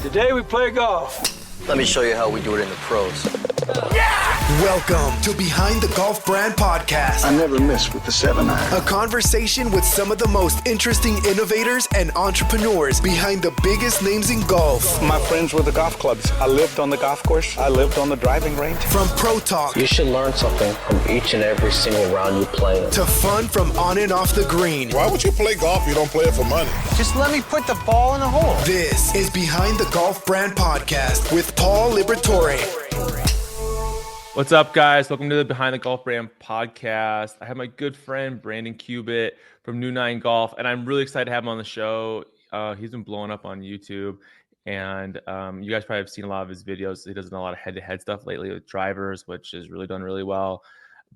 Today we play golf. Let me show you how we do it in the pros. Welcome to Behind the Golf Brand Podcast. I never miss with the 7-iron. A conversation with some of the most interesting innovators and entrepreneurs behind the biggest names in golf. My friends with the golf clubs. I lived on the golf course. I lived on the driving range. From pro talk You should learn something from each and every single round you play. to fun from on and off the green. Why would you play golf if you don't play it for money? Just let me put the ball in the hole. This is Behind the Golf Brand Podcast with Paul Liberatore. What's up, guys? Welcome to the Behind the Golf Brand Podcast. I have my good friend Brandon Cubitt from New Nine Golf, and I'm really excited to have him on the show. He's been blowing up on YouTube, and you guys probably have seen a lot of his videos. He does a lot of head-to-head stuff lately with drivers, which has really done really well.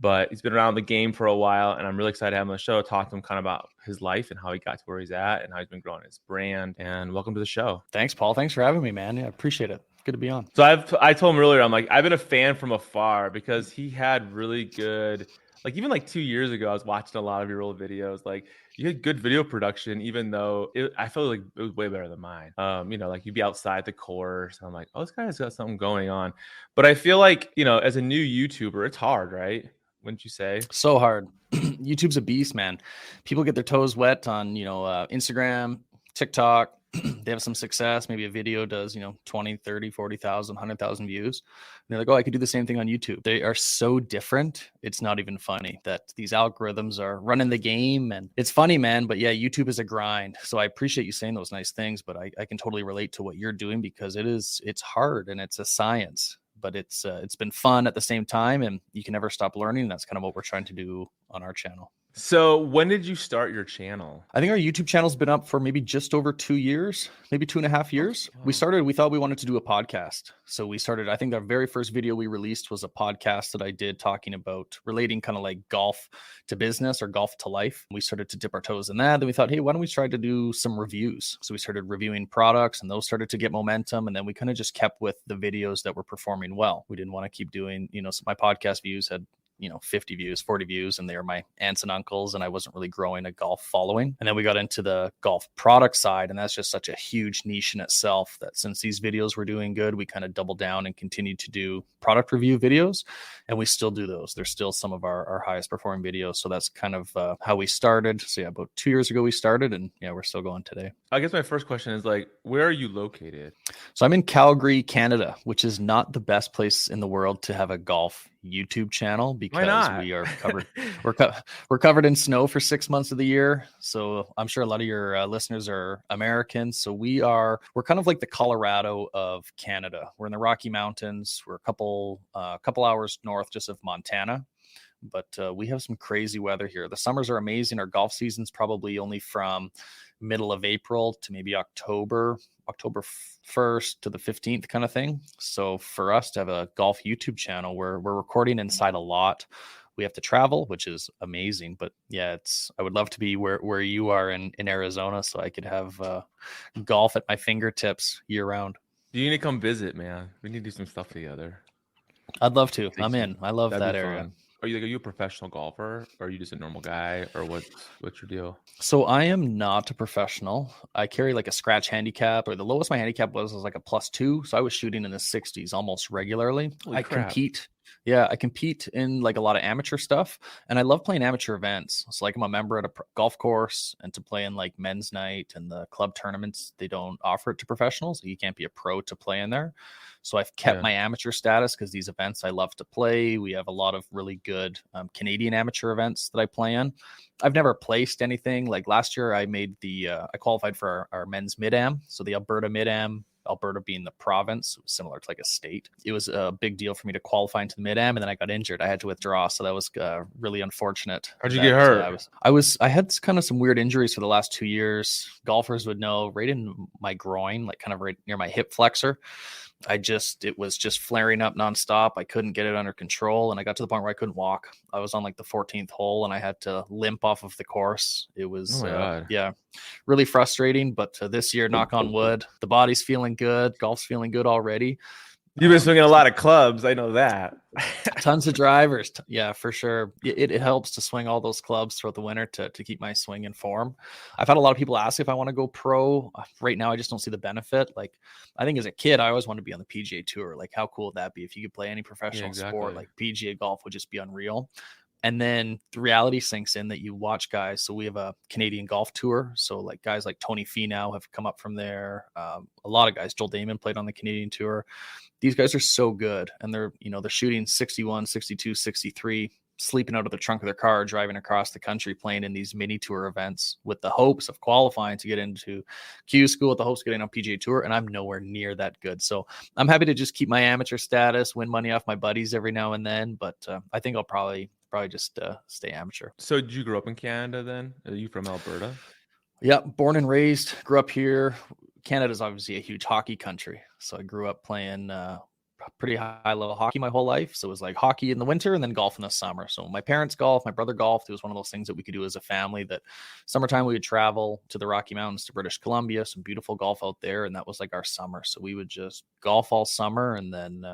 But he's been around the game for a while, and I'm really excited to have him on the show, talk to him kind of about his life and how he got to where he's at and how he's been growing his brand. And welcome to the show. Thanks, Paul. Thanks for having me, man. Yeah, I appreciate it. Good to be on. So I told him earlier, I'm like, I've been a fan from afar because he had really good, like even like 2 years ago, I was watching a lot of your old videos. Like you had good video production, even though I felt like it was way better than mine. Like you'd be outside the course. And I'm like, oh, this guy's got something going on. But I feel like, as a new YouTuber, it's hard, right? Wouldn't you say? So hard. YouTube's a beast, man. People get their toes wet on, Instagram, TikTok. They have some success. Maybe a video does, 20, 30, 40,000, 100,000 views. And they're like, oh, I could do the same thing on YouTube. They are so different. It's not even funny that these algorithms are running the game. And it's funny, man. But yeah, YouTube is a grind. So I appreciate you saying those nice things, but I can totally relate to what you're doing because it's hard and it's a science. But it's been fun at the same time, and you can never stop learning. And that's kind of what we're trying to do on our channel. So when did you start your channel? I think our YouTube channel's been up for maybe just over 2 years, maybe 2.5 years. We thought we wanted to do a podcast. So we started, I think our very first video we released was a podcast that I did talking about relating kind of like golf to business or golf to life. We started to dip our toes in that. Then we thought, hey, why don't we try to do some reviews? So we started reviewing products and those started to get momentum. And then we kind of just kept with the videos that were performing well. We didn't want to keep doing, so my podcast views had 50 views, 40 views, and they were my aunts and uncles, and I wasn't really growing a golf following. And then we got into the golf product side, and that's just such a huge niche in itself that since these videos were doing good, we kind of doubled down and continued to do product review videos, and we still do those. They're still some of our highest performing videos. So that's kind of how we started. So yeah, about 2 years ago we started, and yeah, we're still going today. I guess my first question is like, where are you located? So I'm in Calgary, Canada, which is not the best place in the world to have a golf YouTube channel because we are covered. We're covered in snow for 6 months of the year. So I'm sure a lot of your listeners are Americans. So we're kind of like the Colorado of Canada. We're in the Rocky Mountains. We're a couple hours north just of Montana. But we have some crazy weather here. The summers are amazing. Our golf season's probably only from middle of April to maybe October 1st to the 15th kind of thing. So for us to have a golf YouTube channel, we're recording inside a lot. We have to travel, which is amazing. But yeah, I would love to be where you are in Arizona so I could have golf at my fingertips year round. You need to come visit, man. We need to do some stuff together. I'd love to. I'm in. I love that area. Fun. Are you a professional golfer, or are you just a normal guy, or what's your deal? So I am not a professional. I carry like a scratch handicap, or the lowest my handicap was like a +2. So I was shooting in the 60s almost regularly. Holy crap. I compete in like a lot of amateur stuff, and I love playing amateur events. So like I'm a member at a golf course, and to play in like men's night and the club tournaments, they don't offer it to professionals. You can't be a pro to play in there. So I've kept my amateur status because these events I love to play. We have a lot of really good Canadian amateur events that I play in. I've never placed anything. Like last year, I made I qualified for our men's Mid-Am. So the Alberta Mid-Am, Alberta being the province, similar to like a state. It was a big deal for me to qualify into the Mid-Am, and then I got injured. I had to withdraw. So that was really unfortunate. How'd you get hurt? I had kind of some weird injuries for the last 2 years. Golfers would know, right in my groin, like kind of right near my hip flexor. It was just flaring up nonstop. I couldn't get it under control. And I got to the point where I couldn't walk. I was on like the 14th hole and I had to limp off of the course. It was, really frustrating. But this year, knock on wood, the body's feeling good. Golf's feeling good already. You've been swinging a lot of clubs. I know that. Tons of drivers. Yeah, for sure. It helps to swing all those clubs throughout the winter to keep my swing in form. I've had a lot of people ask if I want to go pro. Right now, I just don't see the benefit. Like, I think as a kid, I always wanted to be on the PGA Tour. Like, how cool would that be if you could play any professional sport? Like, PGA golf would just be unreal. And then the reality sinks in that you watch guys. So we have a Canadian golf tour. So like guys like Tony Finau have come up from there. A lot of guys, Joel Damon played on the Canadian tour. These guys are so good. And they're shooting 61, 62, 63, sleeping out of the trunk of their car, driving across the country, playing in these mini tour events with the hopes of qualifying to get into Q school, with the hopes of getting on PGA Tour. And I'm nowhere near that good. So I'm happy to just keep my amateur status, win money off my buddies every now and then. But I think I'll probably just stay amateur. So did you grow up in Canada then? Are you from Alberta? Yeah, born and raised, grew up here. Canada's obviously a huge hockey country. So I grew up playing pretty high level hockey my whole life. So it was like hockey in the winter and then golf in the summer. So my parents golf, my brother golfed. It was one of those things that we could do as a family, that summertime we would travel to the Rocky Mountains to British Columbia, some beautiful golf out there. And that was like our summer. So we would just golf all summer, and then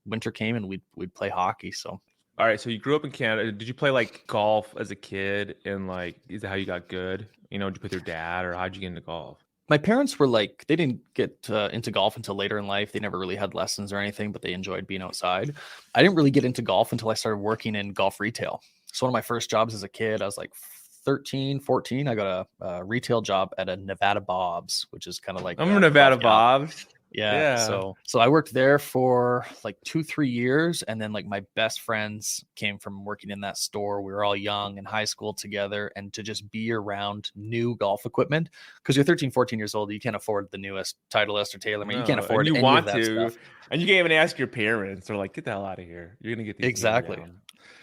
winter came and we'd play hockey. So. All right, so you grew up in Canada. Did you play like golf as a kid, and like, is that how you got good? Did you play with your dad, or how'd you get into golf? My parents were like, they didn't get into golf until later in life. They never really had lessons or anything, but they enjoyed being outside. I didn't really get into golf until I started working in golf retail. So one of my first jobs as a kid, I was like 13, 14. I got a retail job at a Nevada Bob's, which is kind of like I'm a Nevada Bob's. Yeah. So I worked there for like 2-3 years. And then like my best friends came from working in that store. We were all young in high school together, and to just be around new golf equipment, because you're 13, 14 years old. You can't afford the newest Titleist or TaylorMade. You can't afford any of that stuff. And you can't even ask your parents. They're like, get the hell out of here. You're going to get these. Exactly.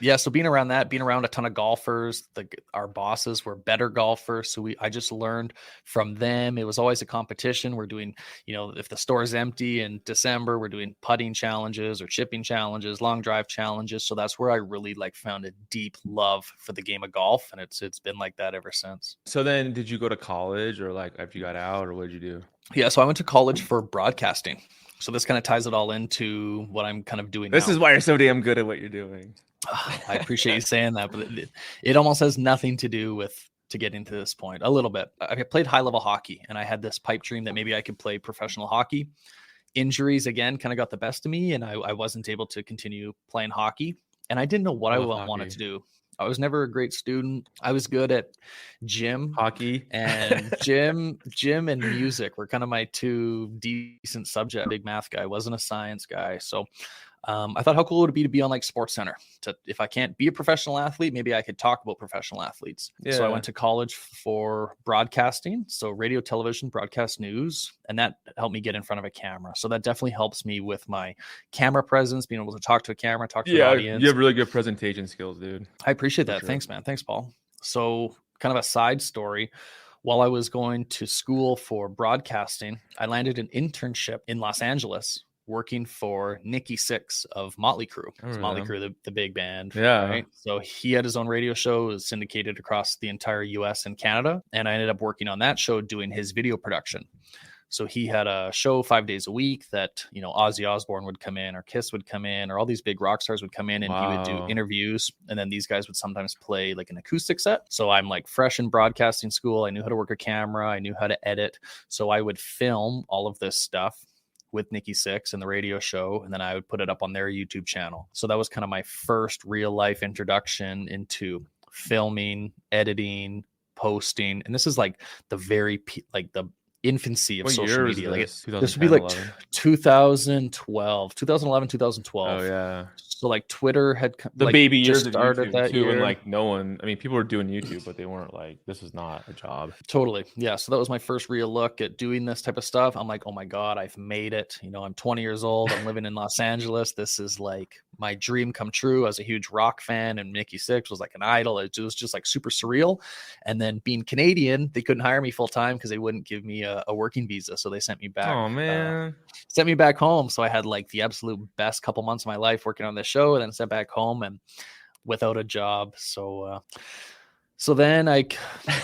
Yeah, so being around a ton of golfers, our bosses were better golfers. So I just learned from them. It was always a competition. We're doing, if the store is empty in December, we're doing putting challenges or chipping challenges, long drive challenges. So that's where I really found a deep love for the game of golf. And it's been like that ever since. So then did you go to college, or like after you got out, or what did you do? Yeah, so I went to college for broadcasting. So this kind of ties it all into what I'm kind of doing now. This is why you're so damn good at what you're doing. I appreciate you saying that, but it almost has nothing to do with to get into this point. A little bit. I played high level hockey, and I had this pipe dream that maybe I could play professional hockey. Injuries again kind of got the best of me, and I wasn't able to continue playing hockey. And I didn't know what I wanted to do. I was never a great student. I was good at gym, hockey, and gym and music were kind of my two decent subjects. Big math guy, wasn't a science guy. So I thought how cool it would be to be on like Sports Center. If I can't be a professional athlete, maybe I could talk about professional athletes. Yeah. So I went to college for broadcasting. So radio, television, broadcast news. And that helped me get in front of a camera. So that definitely helps me with my camera presence, being able to talk to a camera, talk to an audience. You have really good presentation skills, dude. I appreciate that. Sure. Thanks, man. Thanks, Paul. So kind of a side story. While I was going to school for broadcasting, I landed an internship in Los Angeles working for Nikki Sixx of Motley Crue. Motley Crue, the big band. Yeah. Right? So he had his own radio show. It was syndicated across the entire US and Canada. And I ended up working on that show doing his video production. So he had a show 5 days a week that, Ozzy Osbourne would come in, or Kiss would come in, or all these big rock stars would come in, and he would do interviews. And then these guys would sometimes play like an acoustic set. So I'm like fresh in broadcasting school. I knew how to work a camera. I knew how to edit. So I would film all of this stuff with Nikki Sixx and the radio show, and then I would put it up on their YouTube channel. So that was kind of my first real life introduction into filming, editing, posting. And this is like the the infancy of social media. Like this would be like 2012. Oh yeah. So like Twitter had the baby years just started that too, year. and like no one, people were doing YouTube, but they weren't like, this is not a job. Totally. Yeah. So that was my first real look at doing this type of stuff. I'm like, oh my God, I've made it. I'm 20 years old. I'm living in Los Angeles. This is like my dream come true. I was a huge rock fan, and Nikki Sixx was like an idol. It was just like super surreal. And then being Canadian, they couldn't hire me full time because they wouldn't give me a working visa. So they sent me back. Oh man. Sent me back home. So I had like the absolute best couple months of my life working on this show, and then sent back home and without a job. So So then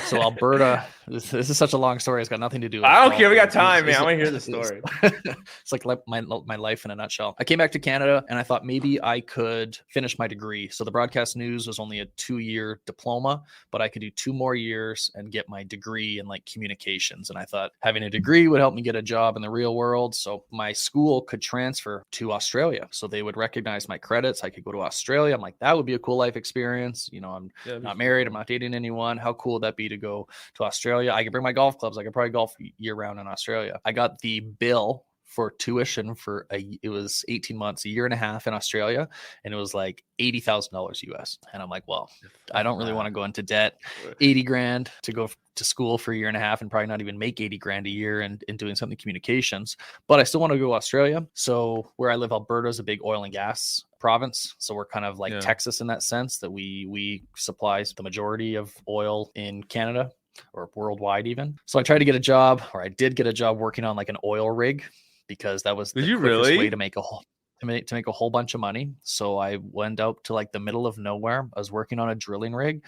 so Alberta, this is such a long story. It's got nothing to do with I don't golf, care. We but got time, man. I want to hear the story. It's like my life in a nutshell. I came back to Canada and I thought maybe I could finish my degree. So the broadcast news was only a 2-year diploma, but I could do 2 more years and get my degree in like communications. And I thought having a degree would help me get a job in the real world. So my school could transfer to Australia. So they would recognize my credits. I could go to Australia. I'm like, that would be a cool life experience. You know, I'm not married. I'm not dating anyone. How cool would that be to go to Australia? I could bring my golf clubs. I could probably golf year round in Australia. I got the bill for tuition for it was 18 months, a year and a half in Australia. And it was like $80,000 US. And I'm like, well, I don't really want to go into debt. 80 grand to go to school for a year and a half and probably not even make 80 grand a year and doing something communications, but I still want to go to Australia. So where I live, Alberta is a big oil and gas province. So we're kind of like Texas in that sense that we supply the majority of oil in Canada or worldwide even. So I tried to get a job, or I did get a job working on like an oil rig, because that was the quickest way to make a whole bunch of money. So I went out to like the middle of nowhere. I was working on a drilling rig,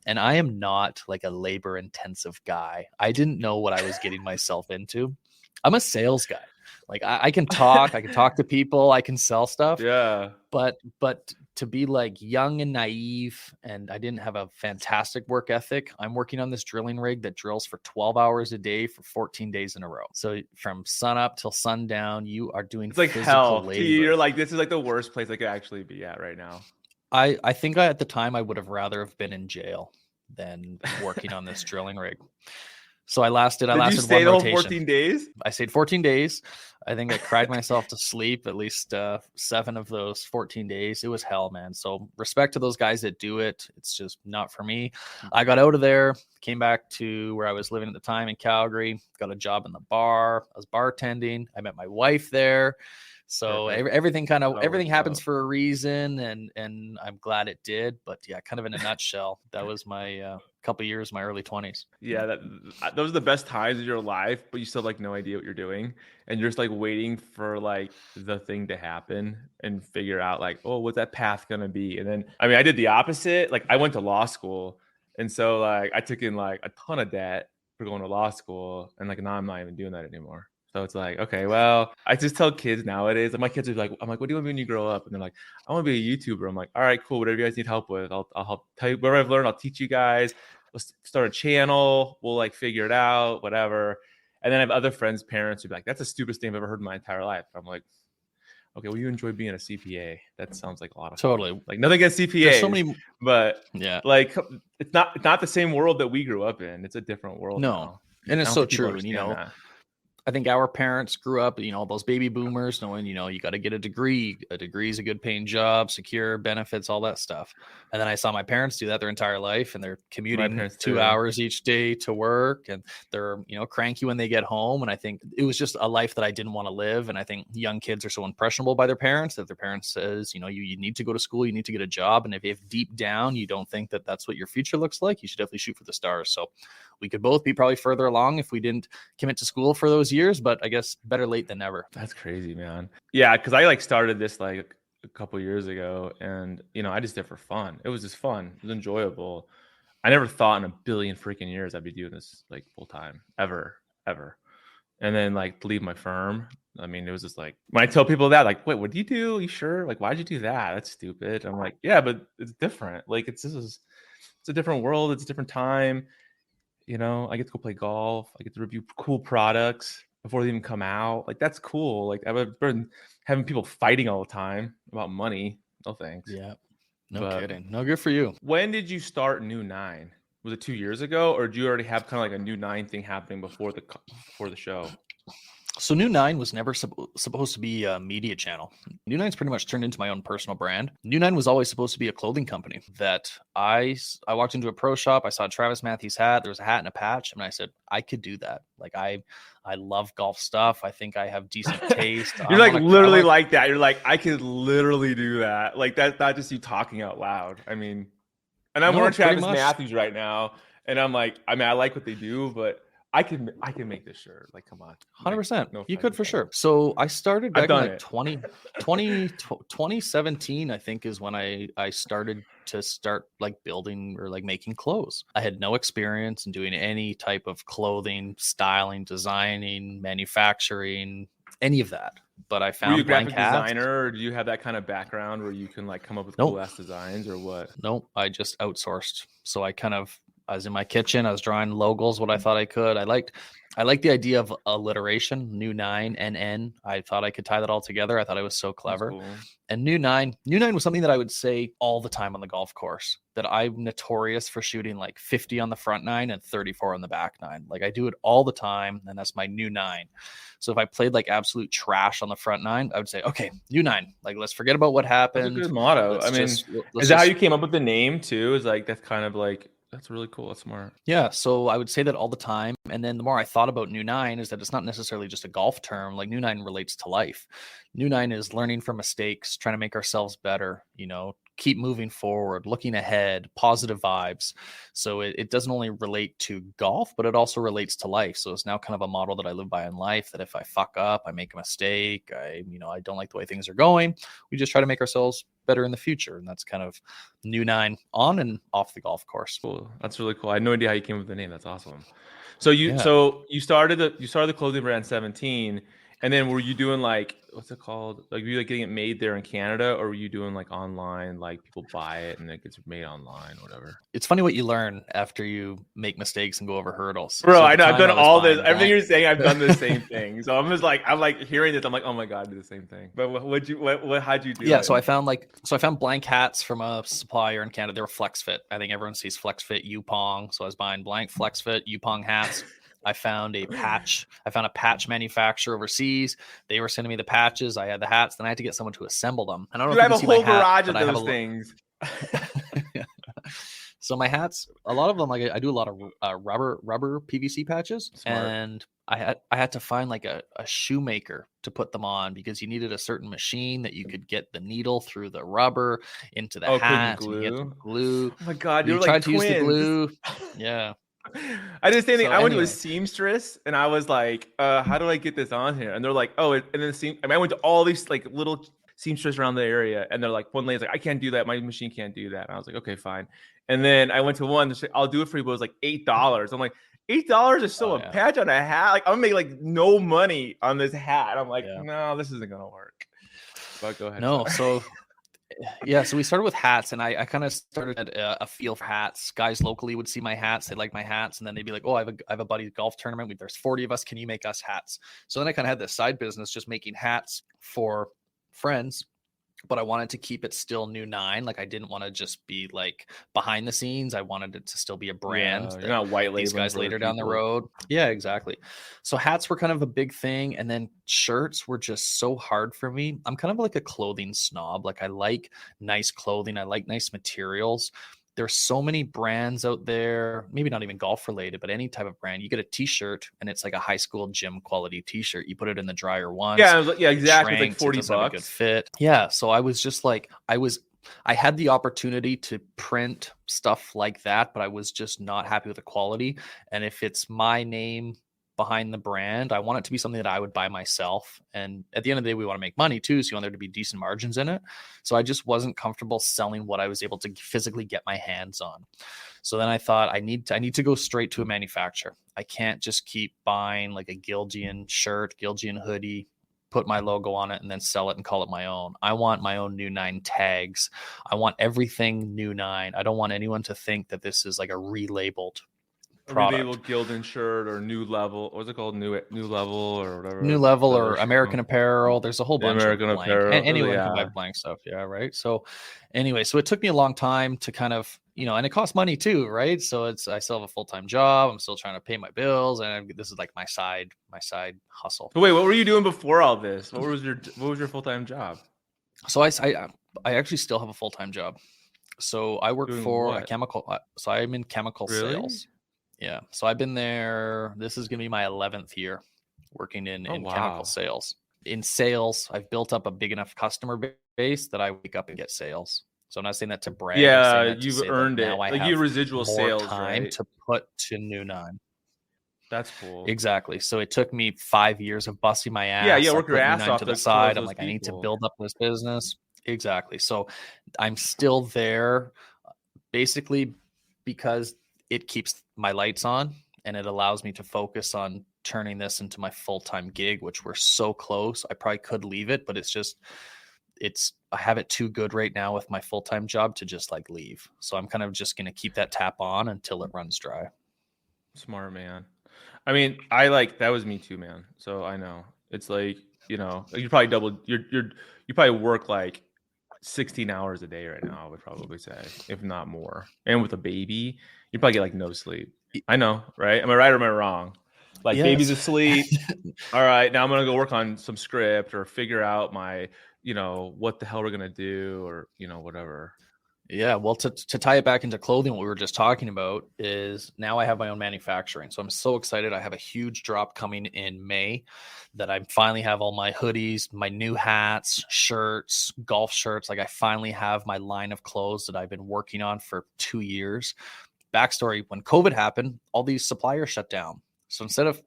and I am not like a labor intensive guy. I didn't know what I was getting myself into. I'm a sales guy. Like I can talk, I can talk to people, I can sell stuff. Yeah. But to be like young and naive, and I didn't have a fantastic work ethic. I'm working on this drilling rig that drills for 12 hours a day for 14 days in a row. So from sun up till sundown, you are doing it's like hell. Labor. You're like, this is like the worst place I could actually be at right now. I think at the time I would have rather have been in jail than working on this drilling rig. So I lasted you stay one the whole 14 days? I stayed 14 days. I think I cried myself to sleep at least 7 of those 14 days. It was hell, man. So respect to those guys that do it. It's just not for me. I got out of there, came back to where I was living at the time in Calgary, got a job in the bar. I was bartending. I met my wife there. So everything happens for a reason, and I'm glad it did. But yeah, kind of in a nutshell, that was my couple of years, my early 20s. Yeah, those are the best times of your life, but you still have like no idea what you're doing, and you're just like waiting for like the thing to happen and figure out like, oh, what's that path gonna be? And then I did the opposite. Like I went to law school, and so like I took in like a ton of debt for going to law school, and like now I'm not even doing that anymore. So it's like, okay, well, I just tell kids nowadays, and my kids are like, I'm like, what do you want to be when you grow up? And they're like, I want to be a YouTuber. I'm like, all right, cool. Whatever you guys need help with, I'll help tell you whatever I've learned. I'll teach you guys. Let's start a channel. We'll like figure it out, whatever. And then I have other friends' parents who be like, that's the stupidest thing I've ever heard in my entire life. I'm like, okay, well, you enjoy being a CPA. That sounds like a lot of fun. Like nothing against CPAs. There's so many, but yeah, like it's not the same world that we grew up in. It's a different world. No, now. And it's so true. You know, I think our parents grew up, you know, those baby boomers knowing, you know, you got to get a degree. A degree is a good paying job, secure benefits, all that stuff. And then I saw my parents do that their entire life, and they're commuting 2 hours each day to work, and they're, you know, cranky when they get home. And I think it was just a life that I didn't want to live. And I think young kids are so impressionable by their parents that their parents says, you know, you need to go to school, you need to get a job. And if deep down you don't think that that's what your future looks like, you should definitely shoot for the stars. So we could both be probably further along if we didn't commit to school for those years, but I guess better late than never. That's crazy, man. Yeah, because I like started this like a couple years ago, and you know, I just did it for fun. It was just fun. It was enjoyable. I never thought in a billion freaking years I'd be doing this like full time ever. And then like to leave my firm. I mean, it was just like when I tell people that, like, wait, what do you do? Are you sure? Like, why'd you do that? That's stupid. I'm like, yeah, but it's different. Like it's a different world. It's a different time. You know, I get to go play golf. I get to review cool products before they even come out. Like, that's cool. Like, I've been having people fighting all the time about money. No thanks. Yeah. No kidding. No, good for you. When did you start New 9? Was it 2 years ago, or did you already have kind of like a New 9 thing happening before the show? So New 9 was never supposed to be a media channel. New 9's pretty much turned into my own personal brand. New 9 was always supposed to be a clothing company that I walked into a pro shop. I saw Travis Matthews hat. There was a hat and a patch. And I said, I could do that. Like I love golf stuff. I think I have decent taste. You're like literally like that. You're like, I could literally do that. Like that's not just you talking out loud. I mean, and I'm wearing Travis Matthews right now. And I'm like, I mean, I like what they do, but I can make this shirt. Like, come on. 100%. No You offense, could for but- sure. So I started I've back in done like it. 2017, I think, is when I started like building or like making clothes. I had no experience in doing any type of clothing, styling, designing, manufacturing, any of that. But I Were you a found blank graphic hats. designer, or do you have that kind of background where you can like come up with Nope. cool ass designs, or what? Nope, I just outsourced. So I was in my kitchen. I was drawing logos, what I thought I could. I liked the idea of alliteration, new 9, NN. I thought I could tie that all together. I thought it was so That's clever. cool. And new 9 was something that I would say all the time on the golf course, that I'm notorious for shooting like 50 on the front 9 and 34 on the back 9. Like I do it all the time, and that's my new 9. So if I played like absolute trash on the front 9, I would say, okay, new 9. Like let's forget about what That's a happened. good motto. Let's I mean, just- let's is that how just- you came up with the name too? Is like that's kind of like that's really cool. That's smart. Yeah, so I would say that all the time. And then the more I thought about new 9 is that it's not necessarily just a golf term. Like new 9 relates to life. New 9 is learning from mistakes, trying to make ourselves better, keep moving forward, looking ahead, positive vibes. So it doesn't only relate to golf, but it also relates to life. So it's now kind of a model that I live by in life, that if I fuck up, I make a mistake, I don't like the way things are going, we just try to make ourselves better in the future. And that's kind of new 9 on and off the golf course. Cool. That's really cool. I had no idea how you came up with the name. That's awesome. So you Yeah. you started the clothing brand 17, and then were you doing like what's it called? Like were you like getting it made there in Canada, or were you doing like online, like people buy it and it gets made online, whatever? It's funny what you learn after you make mistakes and go over hurdles. Bro, So at I the know I've time, done I was all this. buying Everything blank- you're saying, I've done the same thing. So I'm like hearing this. I'm like, oh my god, I do the same thing. But how'd you do? Yeah, it? so I found blank hats from a supplier in Canada. They were Flex Fit. I think everyone sees Flex Fit, Yupong. So I was buying blank Flex Fit, Yupong hats. I found a patch manufacturer overseas. They were sending me the patches. I had the hats. Then I had to get someone to assemble them. And I don't you know if have you a can see whole my hat, garage of but I have those a things. So my hats, a lot of them, like I do a lot of rubber PVC patches, Smart. and I had to find like a shoemaker to put them on, because you needed a certain machine that you could get the needle through the rubber into the Oh, couldn't hat. And you get the glue. Oh my god, We you're tried like to use the twins. glue. Yeah. I did the same thing. So I went to a anyway. seamstress and I was like, how do I get this on here? And they're like, oh, and then I went to all these like little seamstress around the area, and they're like, one lady's like, I can't do that. My machine can't do that. And I was like, okay, fine. And then I went to one, to say, I'll do it for you, but it was like $8. I'm like, $8 is still Oh, a yeah. patch on a hat. Like I'm gonna make like no money on this hat. I'm like, Yeah. no, this isn't gonna work. But go ahead. No, sorry. so yeah, so we started with hats, and I kind of started at a feel for hats. Guys locally would see my hats, they like my hats, and then they'd be like, "Oh, I have a buddy golf tournament. There's 40 of us. Can you make us hats?" So then I kind of had this side business, just making hats for friends, but I wanted to keep it still new 9. Like I didn't want to just be like behind the scenes. I wanted it to still be a brand. Yeah, that you're not white labeling these guys for later down the people. road. Yeah, exactly. So hats were kind of a big thing, and then shirts were just so hard for me. I'm kind of like a clothing snob. Like I like nice clothing. I like nice materials. There's so many brands out there, maybe not even golf related, but any type of brand. You get a t-shirt and it's like a high school gym quality t-shirt. You put it in the dryer once. Yeah, yeah, exactly. It's like shrinks, it 40 doesn't have a good bucks. fit. Yeah. So I was just like, I had the opportunity to print stuff like that, but I was just not happy with the quality. And if it's my name behind the brand, I want it to be something that I would buy myself. And at the end of the day, we want to make money too. So you want there to be decent margins in it. So I just wasn't comfortable selling what I was able to physically get my hands on. So then I thought I need to go straight to a manufacturer. I can't just keep buying like a Gilgian shirt, Gilgian hoodie, put my logo on it and then sell it and call it my own. I want my own new 9 tags. I want everything new 9. I don't want anyone to think that this is like a relabeled product. Relabeled Gildan shirt or New Level. What's it called? New Level or whatever. New Level or Whatever. American Apparel. There's a whole bunch American of blank. Apparel. Anyone Yeah. can buy blank stuff. Yeah, right. So anyway, so it took me a long time to kind of, and it costs money too, right? So I still have a full-time job. I'm still trying to pay my bills, and this is like my side hustle. But wait, what were you doing before all this? What was your full-time job? So I actually still have a full-time job. So I work Doing for a what? chemical. So I'm in chemical Really? sales. Yeah. So I've been there. This is going to be my 11th year working in wow. chemical sales. In sales, I've built up a big enough customer base that I wake up and get sales. So I'm not saying that to brag. I'm saying Yeah, that to you've say that earned it. now I Like have you residual more sales, time right? to put to new 9. That's cool. Exactly. So it took me 5 years of busting my ass. Yeah, I work your put ass New9 off to to the close side. I'm those like, I need to people. build up this business. Exactly. So I'm still there basically because it keeps my lights on and it allows me to focus on turning this into my full-time gig, which we're so close. I probably could leave it, but I have it too good right now with my full-time job to just like leave. So I'm kind of just going to keep that tap on until it runs dry. Smart, man. I mean, that was me too, man. So I know it's like, you probably you probably work like 16 hours a day right now, I would probably say, if not more. And with a baby, you probably get like no sleep. I know, right? Am I right or am I wrong? Like, Yes. baby's asleep. All right, now I'm gonna go work on some script or figure out my, what the hell we're gonna do, or whatever. Yeah, well, to tie it back into clothing, what we were just talking about is now I have my own manufacturing. So I'm so excited. I have a huge drop coming in May that I finally have all my hoodies, my new hats, shirts, golf shirts. Like I finally have my line of clothes that I've been working on for 2 years. Backstory, when COVID happened, all these suppliers shut down. So instead of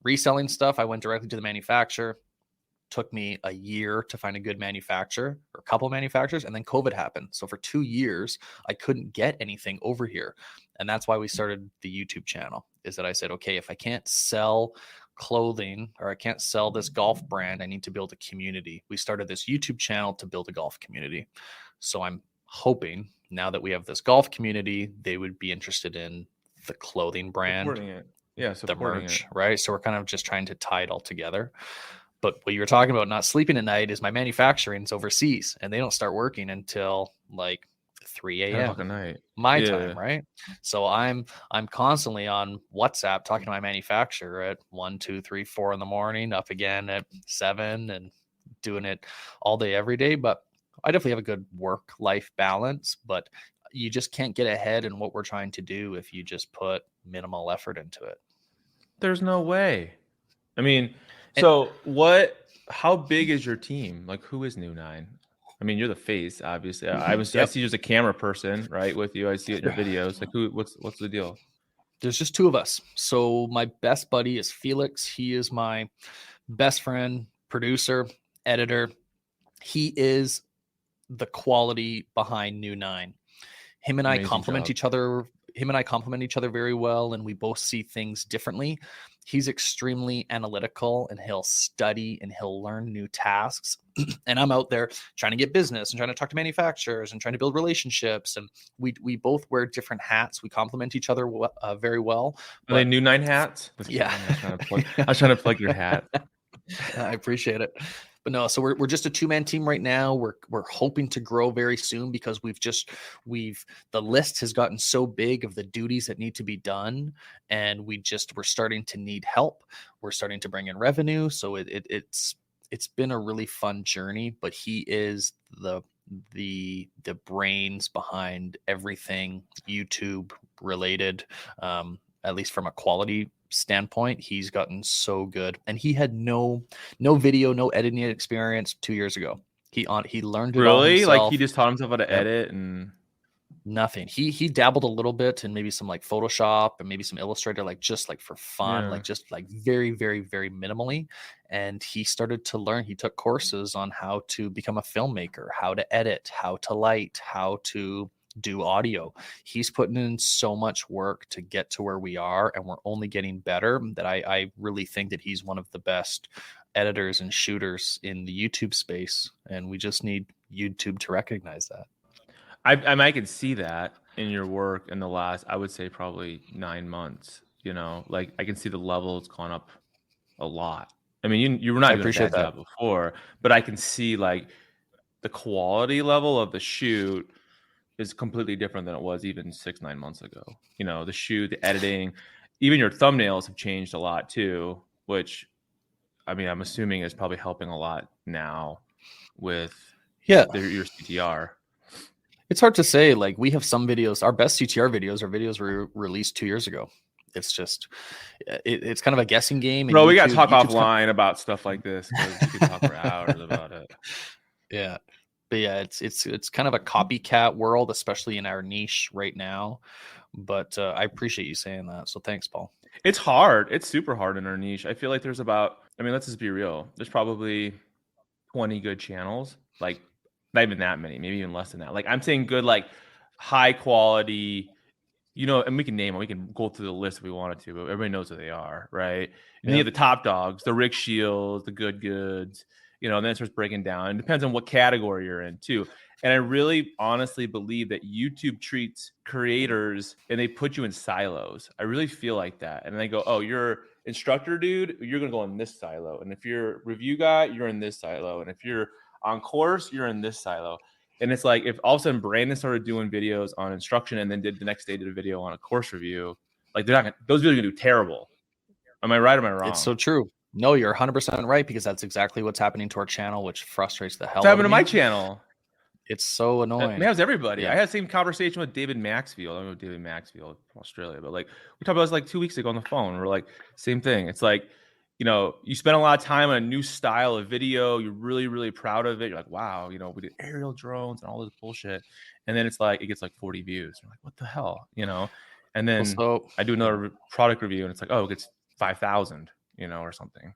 reselling stuff, I went directly to the manufacturer. Took me a year to find a good manufacturer or a couple manufacturers, and then COVID happened. So for 2 years, I couldn't get anything over here. And that's why we started the YouTube channel, is that I said, okay, if I can't sell clothing or I can't sell this golf brand, I need to build a community. We started this YouTube channel to build a golf community. So I'm hoping now that we have this golf community, they would be interested in the clothing brand, Supporting it. Yeah, the merch, it. right? So we're kind of just trying to tie it all together. But what you were talking about not sleeping at night is my manufacturing's overseas and they don't start working until like 3 a.m. night. my time, right? So I'm constantly on WhatsApp talking to my manufacturer at 1, 2, 3, 4 in the morning, up again at 7 and doing it all day, every day. But I definitely have a good work-life balance, but you just can't get ahead in what we're trying to do if you just put minimal effort into it. There's no way. I mean, how big is your team? Like, who is New9? I mean, you're the face, obviously. I see you as a camera person, right, with you. I see it in your videos. Like, what's the deal? There's just 2 of us. So my best buddy is Felix. He is my best friend, producer, editor. He is the quality behind New9. Him and I complement each other. Him and I complement each other very well, and we both see things differently. He's extremely analytical, and he'll study and he'll learn new tasks. And I'm out there trying to get business and trying to talk to manufacturers and trying to build relationships. And we both wear different hats. We complement each other very well. Are they New9 hats? Yeah. I was trying to plug your hat. I appreciate it. But no, so we're just a 2-man team right now. We're hoping to grow very soon because the list has gotten so big of the duties that need to be done, and we're starting to need help. We're starting to bring in revenue, so it's been a really fun journey. But he is the brains behind everything YouTube related, at least from a quality standpoint. He's gotten so good, and he had no video, no editing experience 2 years ago. He learned it all himself. Like, he just taught himself how to edit and nothing. He dabbled a little bit in maybe some like Photoshop and maybe some Illustrator, like just like for fun, like just like very, very, very minimally. And he started to learn. He took courses on how to become a filmmaker, how to edit, how to light, how to do audio. He's putting in so much work to get to where we are, and we're only getting better. That I really think that he's one of the best editors and shooters in the YouTube space, and we just need YouTube to recognize that. I can see that in your work in the last, I would say, probably 9 months. Like, I can see the level has gone up a lot. I mean, you were not doing that job before, but I can see like the quality level of the shoot is completely different than it was even 6-9 months ago. The shoot, the editing, even your thumbnails have changed a lot too, which, I mean, I'm assuming is probably helping a lot now with your CTR. It's hard to say. Like, we have some videos, our best CTR videos are videos we released 2 years ago. It's just, it's kind of a guessing game. Bro, we got to talk offline about stuff like this, because we could talk for hours about it. Yeah. But yeah, it's kind of a copycat world, especially in our niche right now. But I appreciate you saying that. So thanks, Paul. It's hard. It's super hard in our niche. I feel like there's about, I mean, let's just be real. There's probably 20 good channels, like not even that many, maybe even less than that. Like I'm saying good, like high quality, and we can name them. We can go through the list if we wanted to, but everybody knows who they are, right? And you have the top dogs, the Rick Shields, the Good Goods, and then it starts breaking down. It depends on what category you're in too. And I really honestly believe that YouTube treats creators and they put you in silos. I really feel like that. And they go, oh, you're instructor dude, you're going to go in this silo. And if you're review guy, you're in this silo. And if you're on course, you're in this silo. And it's like if all of a sudden Brandon started doing videos on instruction and then did the next day did a video on a course review, like those videos are going to do terrible. Am I right or am I wrong? It's so true. No, you're 100% right, because that's exactly wwhat's happening to our channel, which frustrates the hell What's out happening of to me. my channel? It's so annoying. It has everybody. Yeah. I had the same conversation with David Maxfield. I don't know David Maxfield from Australia, but like we talked about this like 2 weeks ago on the phone. We're like, same thing. It's like, you spend a lot of time on a new style of video. You're really, really proud of it. You're like, wow, we did aerial drones and all this bullshit. And then it's like, it gets like 40 views. You're like, what the hell? And then I do another product review and it's like, oh, it gets 5,000, or something.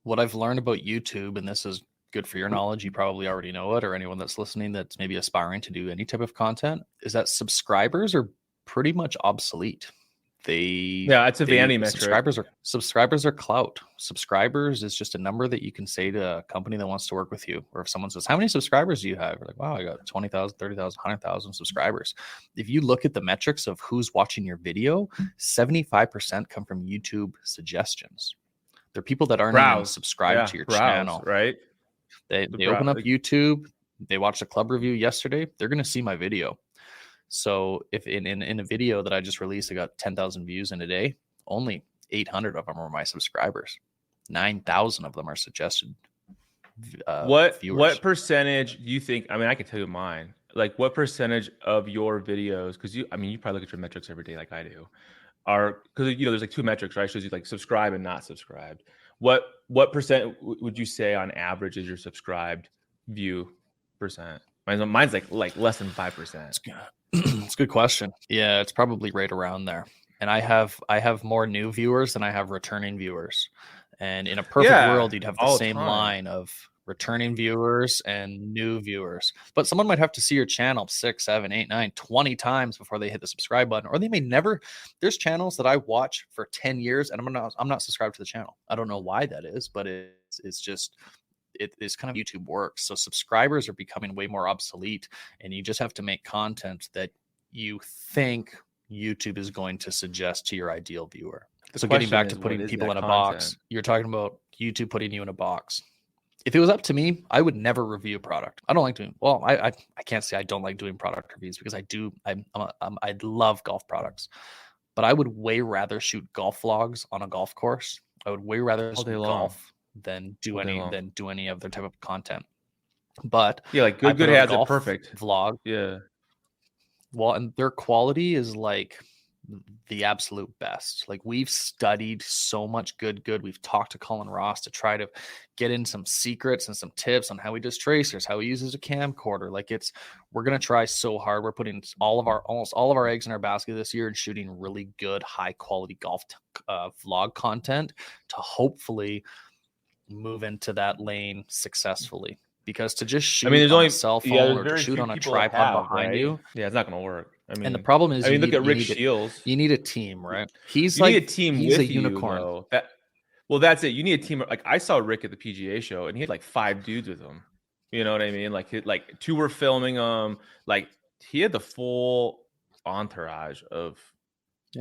What I've learned about YouTube, and this is good for your knowledge, you probably already know it, or anyone that's listening that's maybe aspiring to do any type of content, is that subscribers are pretty much obsolete. It's a vanity metric. Subscribers are clout. Subscribers is just a number that you can say to a company that wants to work with you. Or if someone says, how many subscribers do you have? You're like, wow, I got 20,000, 30,000, 100,000 subscribers. If you look at the metrics of who's watching your video, 75% come from YouTube suggestions. They're people that aren't even subscribed to your channel. Right? They open up YouTube, they watch the club review yesterday, they're going to see my video. So if in a video that I just released, I got 10,000 views in a day, only 800 of them are my subscribers. 9,000 of them are suggested What viewers. percentage do you think? I mean, I can tell you mine. Like, what percentage of your videos? Because you probably look at your metrics every day, like I do. Are because there's like two metrics, right? It shows you like subscribe and not subscribed. What percent would you say on average is your subscribed view percent? Mine's like less than 5%. It's a good question. Yeah, it's probably right around there. And I have more new viewers than I have returning viewers. And in a perfect world, you'd have the same line of returning viewers and new viewers. But someone might have to see your channel 6, 7, 8, 9, 20 times before they hit the subscribe button, or they may never. There's channels that I watch for 10 years and I'm not subscribed to the channel. I don't know why that is, but it's just it is kind of YouTube works. So subscribers are becoming way more obsolete, and you just have to make content that you think YouTube is going to suggest to your ideal viewer. So getting back to putting people in a box, you're talking about YouTube putting you in a box. If it was up to me, I would never review a product. I don't like doing, well, I can't say I don't like doing product reviews, because I love golf products, but I would way rather shoot golf vlogs on a golf course. I would way rather shoot golf than do any other type of content. But like good has a perfect vlog. Yeah. Well, and their quality is like the absolute best. Like, we've studied so much good. We've talked to Colin Ross to try to get in some secrets and some tips on how he does tracers, how he uses a camcorder. Like, we're going to try so hard. We're putting almost all of our eggs in our basket this year and shooting really good, high quality golf vlog content to hopefully move into that lane successfully. Because to just shoot on a cell phone or to shoot on a tripod behind you, it's not going to work. And the problem is, look at Rick Shields. You need a team, right? Need a team. He's a unicorn. That's it. You need a team. Like, I saw Rick at the PGA show, and he had like 5 dudes with him. You know what I mean? Like 2 were filming him. Like, he had the full entourage of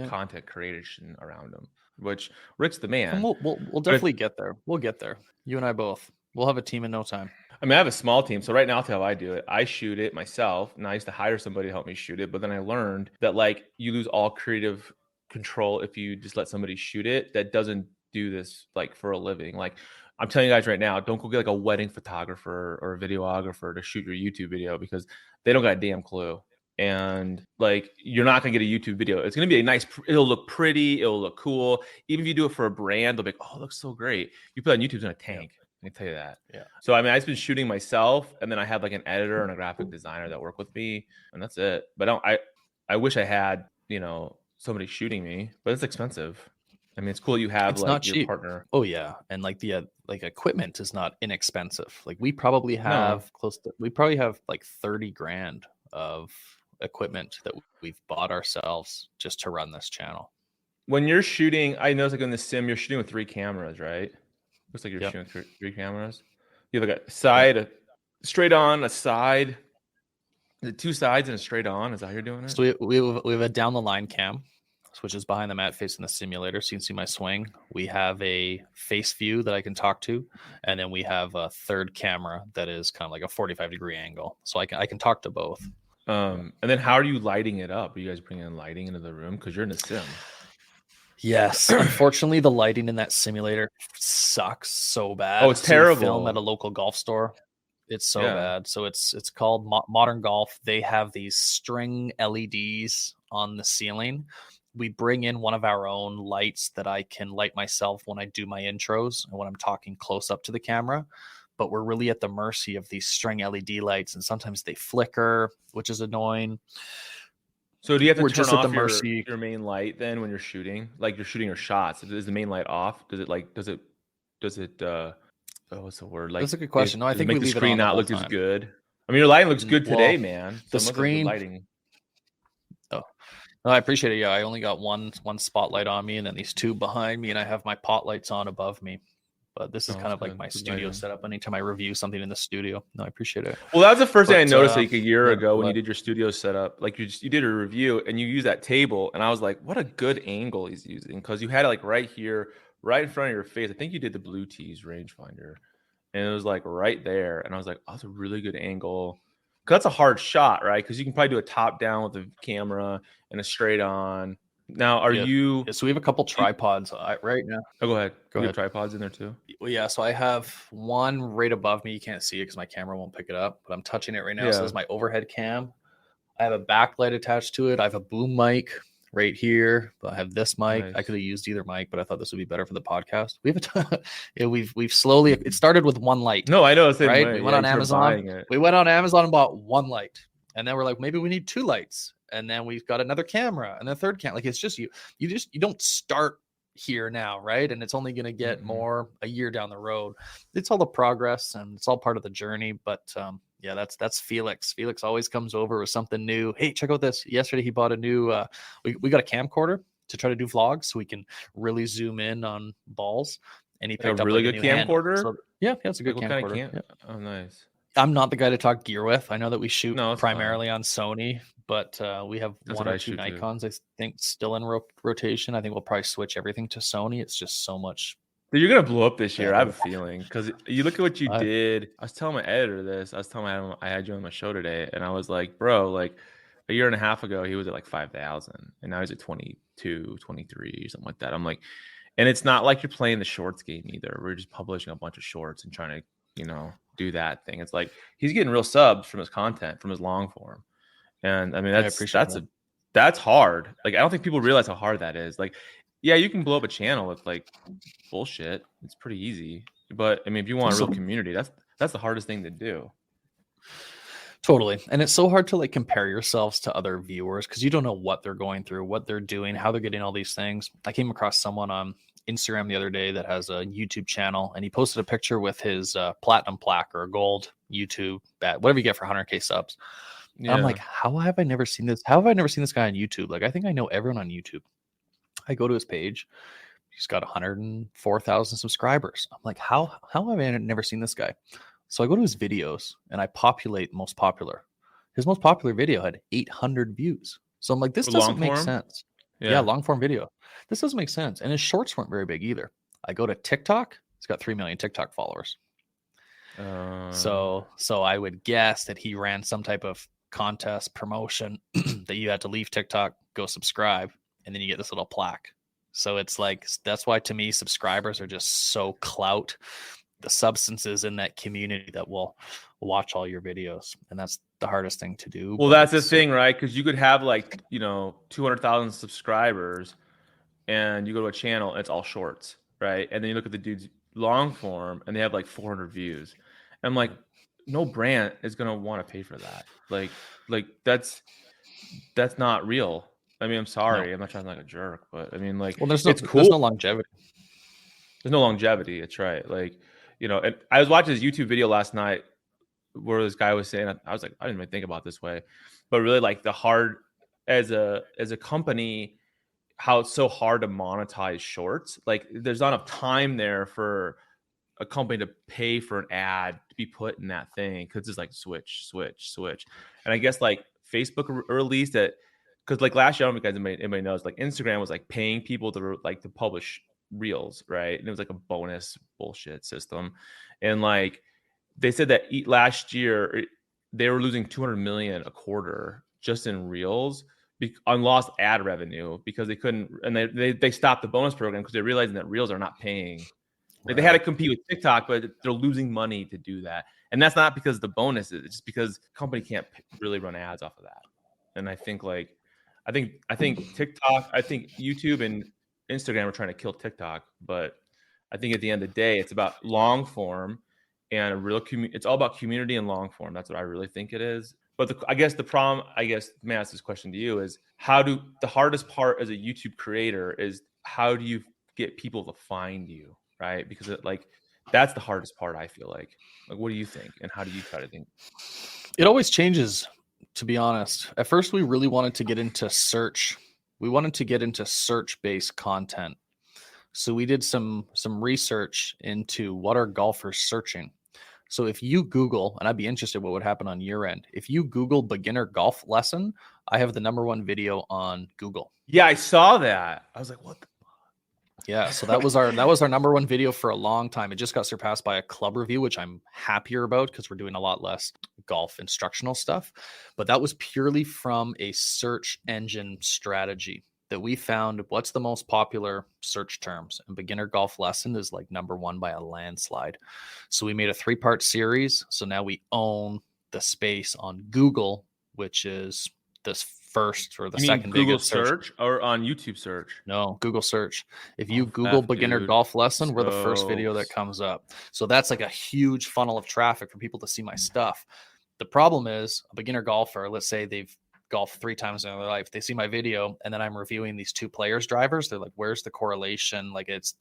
content creation around him. Which Rick's the man. And we'll definitely get there. We'll get there. You and I both. We'll have a team in no time. I mean, I have a small team. So right now, I'll tell you how I do it. I shoot it myself. And I used to hire somebody to help me shoot it. But then I learned that like you lose all creative control if you just let somebody shoot it that doesn't do this like for a living. Like, I'm telling you guys right now, don't go get like a wedding photographer or a videographer to shoot your YouTube video, because they don't got a damn clue. And like, you're not going to get a YouTube video. It's going to be it'll look pretty. It'll look cool. Even if you do it for a brand, they'll be like, oh, it looks so great. You put it on YouTube, it's going to tank. I can tell you that. Yeah. So, I mean, I've been shooting myself, and then I had like an editor and a graphic designer that work with me, and that's it. But I wish I had, somebody shooting me, but it's expensive. I mean, it's cool you have It's like not your cheap. partner. Oh yeah, and like the like equipment is not inexpensive. Like we probably have like 30 grand of equipment that we've bought ourselves just to run this channel. When you're shooting, I know it's like in the sim, you're shooting with 3 cameras, right? Looks like you're Yep. shooting with 3 cameras. You have like a side, a straight on, a side. Is it 2 sides and a straight on? Is that how you're doing it? So we have a down the line cam, which is behind the mat facing the simulator, so you can see my swing. We have a face view that I can talk to, and then we have a third camera that is kind of like a 45-degree angle, so I can talk to both. And then how are you lighting it up? Are you guys bringing in lighting into the room because you're in a sim? Yes, unfortunately, the lighting in that simulator sucks so bad. Oh, it's So we terrible. film at a local golf store. It's so Yeah. bad. So it's called Modern Golf. They have these string LEDs on the ceiling. We bring in one of our own lights that I can light myself when I do my intros and when I'm talking close up to the camera. But we're really at the mercy of these string LED lights, and sometimes they flicker, which is annoying. So do you have to We're turn just at off the mercy. your main light then when you're shooting? Like you're shooting your shots. Is the main light off? Does it what's the word? Like That's a good question. No, I does it think make we the leave it screen on the not whole look as time. good? I mean, your lighting looks good today, Well, man. So the it must have good screen- lighting. Oh, no, I appreciate it. Yeah, I only got one spotlight on me, and then these 2 behind me, and I have my pot lights on above me. But this is Oh, kind of that's like good. my Good studio lighting. setup. Anytime I review something in the studio, no, I appreciate it. Well, that was the first thing I But, noticed like a year yeah, ago when you but- did your studio setup. Like you did a review and you used that table, and I was like, what a good angle he's using, because you had it like right here, right in front of your face. I think you did the Blue Tees rangefinder, and it was like right there, and I was like, oh, that's a really good angle. Because that's a hard shot, right? Because you can probably do a top down with the camera and a straight on. Now, are Yeah. you? Yeah, so we have a couple tripods right now. Oh, go ahead. Go You ahead. have tripods in there too. Well, yeah, so I have one right above me. You can't see it because my camera won't pick it up, but I'm touching it right now. So Yeah. this is my overhead cam. I have a backlight attached to it. I have a boom mic right here. I have this mic. I Nice. could have used either mic, but I thought this would be better for the podcast. We have a yeah, we've slowly. It started with one light. No, I know. Same Right? way. We went on you started Amazon. buying it. We went on Amazon and bought one light, and then we're like, maybe we need 2 lights, and then we've got another camera and a third camera. Like it's just you don't start here now, right? And it's only going to get Mhm. more a year down the road. It's all the progress and it's all part of the journey. But yeah, that's Felix. Felix always comes over with something new. Hey, check out this. Yesterday he bought a new. We got a camcorder to try to do vlogs, so we can really zoom in on balls. And he Like a picked up really like good a new handle. camcorder? So, yeah, it's a good Like, what camcorder. kind of Yeah. Oh, nice. I'm not the guy to talk gear with. I know that we shoot No, it's fine. primarily on Sony, but we have That's one what or I 2 shoot too. Nikons, I think, still in rotation. I think we'll probably switch everything to Sony. It's just so much. Dude, you're gonna blow up this year. I have a better. feeling, because you look at what you I- did. I was telling my editor this. I was telling him I had you on my show today, and I was like, bro, like a year and a half ago, he was at like 5,000, and now he's at 22, 23, something like that. I'm like, and it's not like you're playing the shorts game either. We're just publishing a bunch of shorts and trying to, do that thing. It's like he's getting real subs from his content, from his long form, and I mean appreciate that's hard. Like I don't think people realize how hard that is. Like, yeah, you can blow up a channel with like bullshit. It's pretty easy, but I mean, if you want a real community, that's the hardest thing to do. Totally. And it's so hard to like compare yourselves to other viewers because you don't know what they're going through, what they're doing, how they're getting all these things. I came across someone on Instagram the other day that has a YouTube channel, and he posted a picture with his platinum plaque or a gold YouTube bat, whatever you get for 100K subs. Yeah. I'm like, how have I never seen this? How have I never seen this guy on YouTube? Like, I think I know everyone on YouTube. I go to his page. He's got 104,000 subscribers. I'm like, how have I never seen this guy? So I go to his videos and I populate most popular. His most popular video had 800 views. So I'm like, this For doesn't long make form? sense. Yeah, long form video. This doesn't make sense. And his shorts weren't very big either. I go to TikTok. He's got 3 million TikTok followers. So I would guess that he ran some type of contest promotion that you had to leave TikTok, go subscribe, and then you get this little plaque. So it's like, that's why to me, subscribers are just so clout. The substances in that community that will watch all your videos. And that's the hardest thing to do. Well, but that's the it's- thing, right? Because you could have like 200,000 subscribers, and you go to a channel and it's all shorts, right? And then you look at the dude's long form and they have like 400 views. And I'm like, no brand is gonna want to pay for that. Like that's not real. I mean, I'm sorry. I'm not trying to sound like a jerk, but I mean, like, Well, there's it's cool. There's no longevity. There's no longevity. It's right. Like, and I was watching this YouTube video last night where this guy was saying, I was like, I didn't even think about it this way, but really like the hard as a company, how it's so hard to monetize shorts. Like there's not enough time there for a company to pay for an ad to be put in that thing. Cause it's like switch. And I guess like Facebook released it. Cause like last year, I don't know if anybody knows, like Instagram was like paying people to publish reels. Right. And it was like a bonus bullshit system. And like, they said that last year they were losing 200 million a quarter just in reels on lost ad revenue because they couldn't, and they stopped the bonus program because they're realizing that reels are not paying. Like they had to compete with TikTok, but they're losing money to do that. And that's not because of the bonuses. It's just because the company can't really run ads off of that. And I think I think TikTok, I think YouTube and Instagram are trying to kill TikTok, but I think at the end of the day, it's about long form. And a real it's all about community and long form. That's what I really think it is. But I guess the problem, may I ask this question to you is the hardest part as a YouTube creator is how do you get people to find you, right? Because that's the hardest part. I feel like what do you think? And how do you try to think? It always changes, to be honest. At first, we really wanted to get into search. We wanted to get into search-based content. So we did some research into what are golfers searching. So if you Google, and I'd be interested what would happen on your end. If you Google beginner golf lesson, I have the #1 video on Google. Yeah, I saw that. I was like, what the fuck? Yeah, so that was our #1 video for a long time. It just got surpassed by a club review, which I'm happier about because we're doing a lot less golf instructional stuff. But that was purely from a search engine strategy that we found what's the most popular search terms, and beginner golf lesson is like #1 by a landslide. So we made a 3-part series. So now we own the space on Google, which is this first or the second Google biggest search or on YouTube search? No, Google search. If you Google beginner golf lesson, we're the first video that comes up. So that's like a huge funnel of traffic for people to see my stuff. The problem is a beginner golfer, let's say they've golf 3 times in their life, they see my video and then I'm reviewing these 2 players drivers. They're like, where's the correlation? Like it's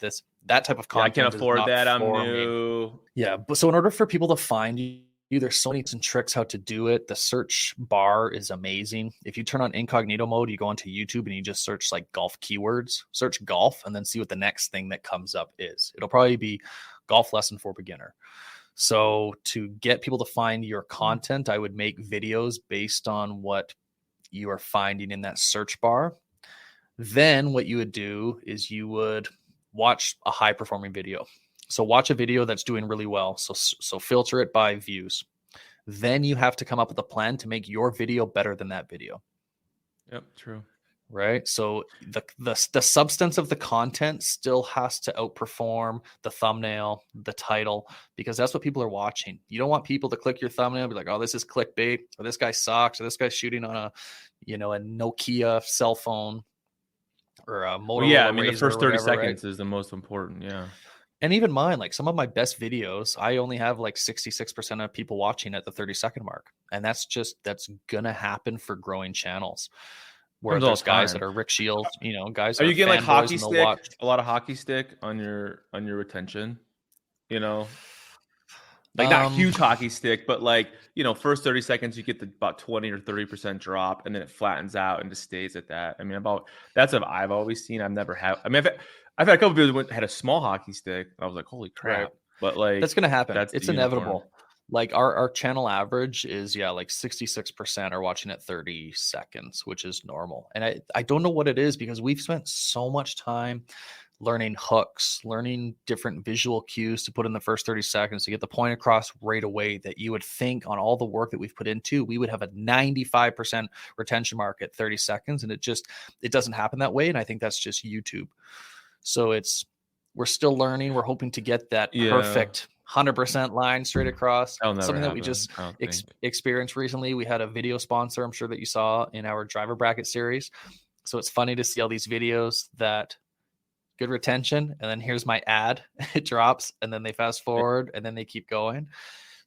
that type of content. I can't afford that. I'm new. Yeah. But so in order for people to find you, there's so many tips and tricks how to do it. The search bar is amazing. If you turn on incognito mode, you go onto YouTube and you just search like golf keywords, search golf, and then see what the next thing that comes up is. It'll probably be golf lesson for beginner. So to get people to find your content, I would make videos based on what you are finding in that search bar. Then what you would do is you would watch a high performing video. So watch a video that's doing really well. So filter it by views. Then you have to come up with a plan to make your video better than that video. Yep, true. Right. So the substance of the content still has to outperform the thumbnail, the title, because that's what people are watching. You don't want people to click your thumbnail and be like, oh, this is clickbait, or this guy sucks, or this guy's shooting on a Nokia cell phone or a Motorola. Well, yeah, I mean, the Razr first 30 seconds right? is the most important. Yeah. And even mine, like some of my best videos, I only have like 66% of people watching at the 30-second mark. And that's going to happen for growing channels. Where there's guys that are Rick Shields, guys. Are you getting like hockey stick? A lot of hockey stick on your retention, like not huge hockey stick, but like first 30 seconds you get about 20 or 30% drop, and then it flattens out and just stays at that. I mean, that's what I've always seen. I've never had. I mean, I've had a couple of people that had a small hockey stick. I was like, holy crap! Right. But like that's gonna happen. It's inevitable. Like our channel average is like 66% are watching at 30 seconds, which is normal. And I don't know what it is because we've spent so much time learning hooks, learning different visual cues to put in the first 30 seconds to get the point across right away that you would think on all the work that we've put into, we would have a 95% retention mark at 30 seconds. And it doesn't happen that way. And I think that's just YouTube. So we're still learning. We're hoping to get that perfect 100% line straight across. Something that we just experienced recently. We had a video sponsor, I'm sure that you saw in our driver bracket series. So it's funny to see all these videos that good retention. And then here's my ad. It drops and then they fast forward and then they keep going.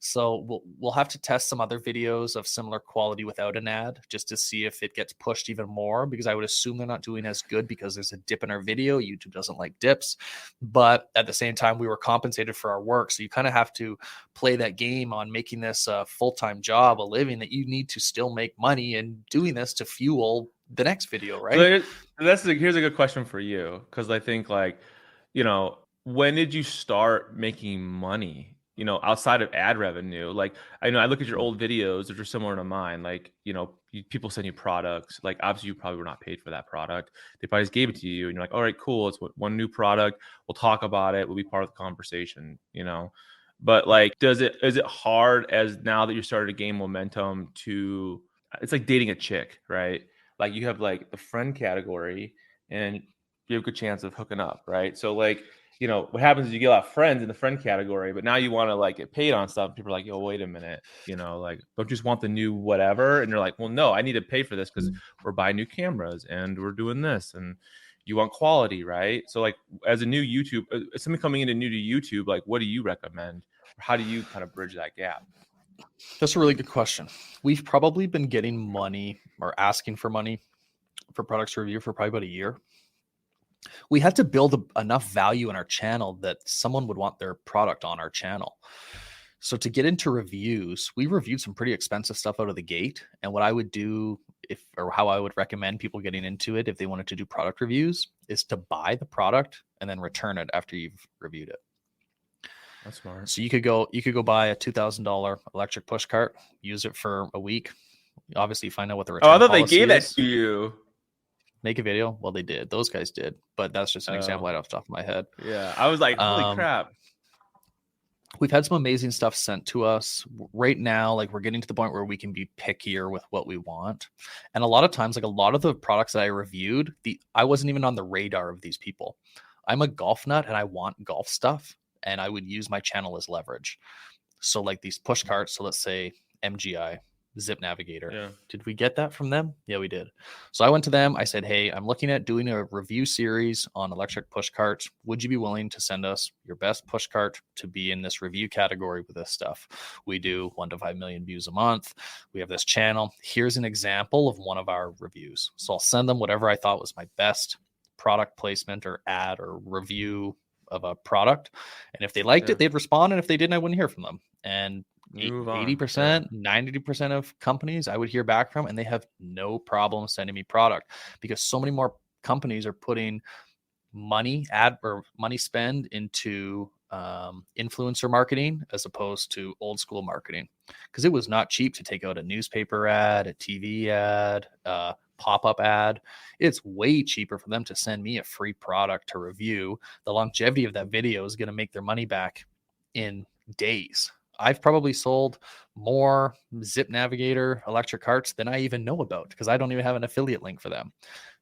So we'll have to test some other videos of similar quality without an ad just to see if it gets pushed even more, because I would assume they're not doing as good because there's a dip in our video. YouTube doesn't like dips, but at the same time we were compensated for our work. So you kind of have to play that game on making this a full-time job, a living, that you need to still make money and doing this to fuel the next video, right? So here's a good question for you, because I think when did you start making money? Outside of ad revenue. Like, I know I look at your old videos, which are similar to mine. Like, people send you products. Like, obviously, you probably were not paid for that product. They probably just gave it to you, and you're like, all right, cool. It's one new product. We'll talk about it. We'll be part of the conversation. But like, is it hard as now that you started to gain momentum to? It's like dating a chick, right? Like, you have like the friend category, and you have a good chance of hooking up, right? So like, what happens is you get a lot of friends in the friend category, but now you want to like get paid on stuff. People are like, yo, wait a minute, like, don't you just want the new whatever? And you're like, well, no, I need to pay for this because we're buying new cameras and we're doing this, and you want quality, right? So like, as a new YouTube, somebody coming in new to YouTube, like, what do you recommend? How do you kind of bridge that gap? That's a really good question. We've probably been getting money or asking for money for products to review for probably about a year. We had to build enough value in our channel that someone would want their product on our channel. So to get into reviews, we reviewed some pretty expensive stuff out of the gate. And what I would do how I would recommend people getting into it if they wanted to do product reviews is to buy the product and then return it after you've reviewed it. That's smart. So you could go buy a $2,000 electric push cart, use it for a week. Obviously find out what the return I thought they policy gave that is. to you. Make a video? Well, they did. Those guys did. But that's just an example I had off the top of my head. Yeah. I was like, holy crap. We've had some amazing stuff sent to us right now. Like, we're getting to the point where we can be pickier with what we want. And a lot of times, like, a lot of the products that I reviewed, I wasn't even on the radar of these people. I'm a golf nut and I want golf stuff, and I would use my channel as leverage. So like these push carts. So let's say MGI, Zip Navigator. Yeah. Did we get that from them? Yeah, we did. So I went to them. I said, hey, I'm looking at doing a review series on electric push carts. Would you be willing to send us your best push cart to be in this review category with this stuff? We do 1 to 5 million views a month. We have this channel. Here's an example of one of our reviews. So I'll send them whatever I thought was my best product placement or ad or review of a product. And if they liked it, they'd respond. And if they didn't, I wouldn't hear from them. And 80%, 90% of companies I would hear back from, and they have no problem sending me product, because so many more companies are putting money spend into influencer marketing as opposed to old school marketing, because it was not cheap to take out a newspaper ad, a TV ad, pop-up ad. It's way cheaper for them to send me a free product to review. The longevity of that video is going to make their money back in days. I've probably sold more Zip Navigator electric carts than I even know about, because I don't even have an affiliate link for them.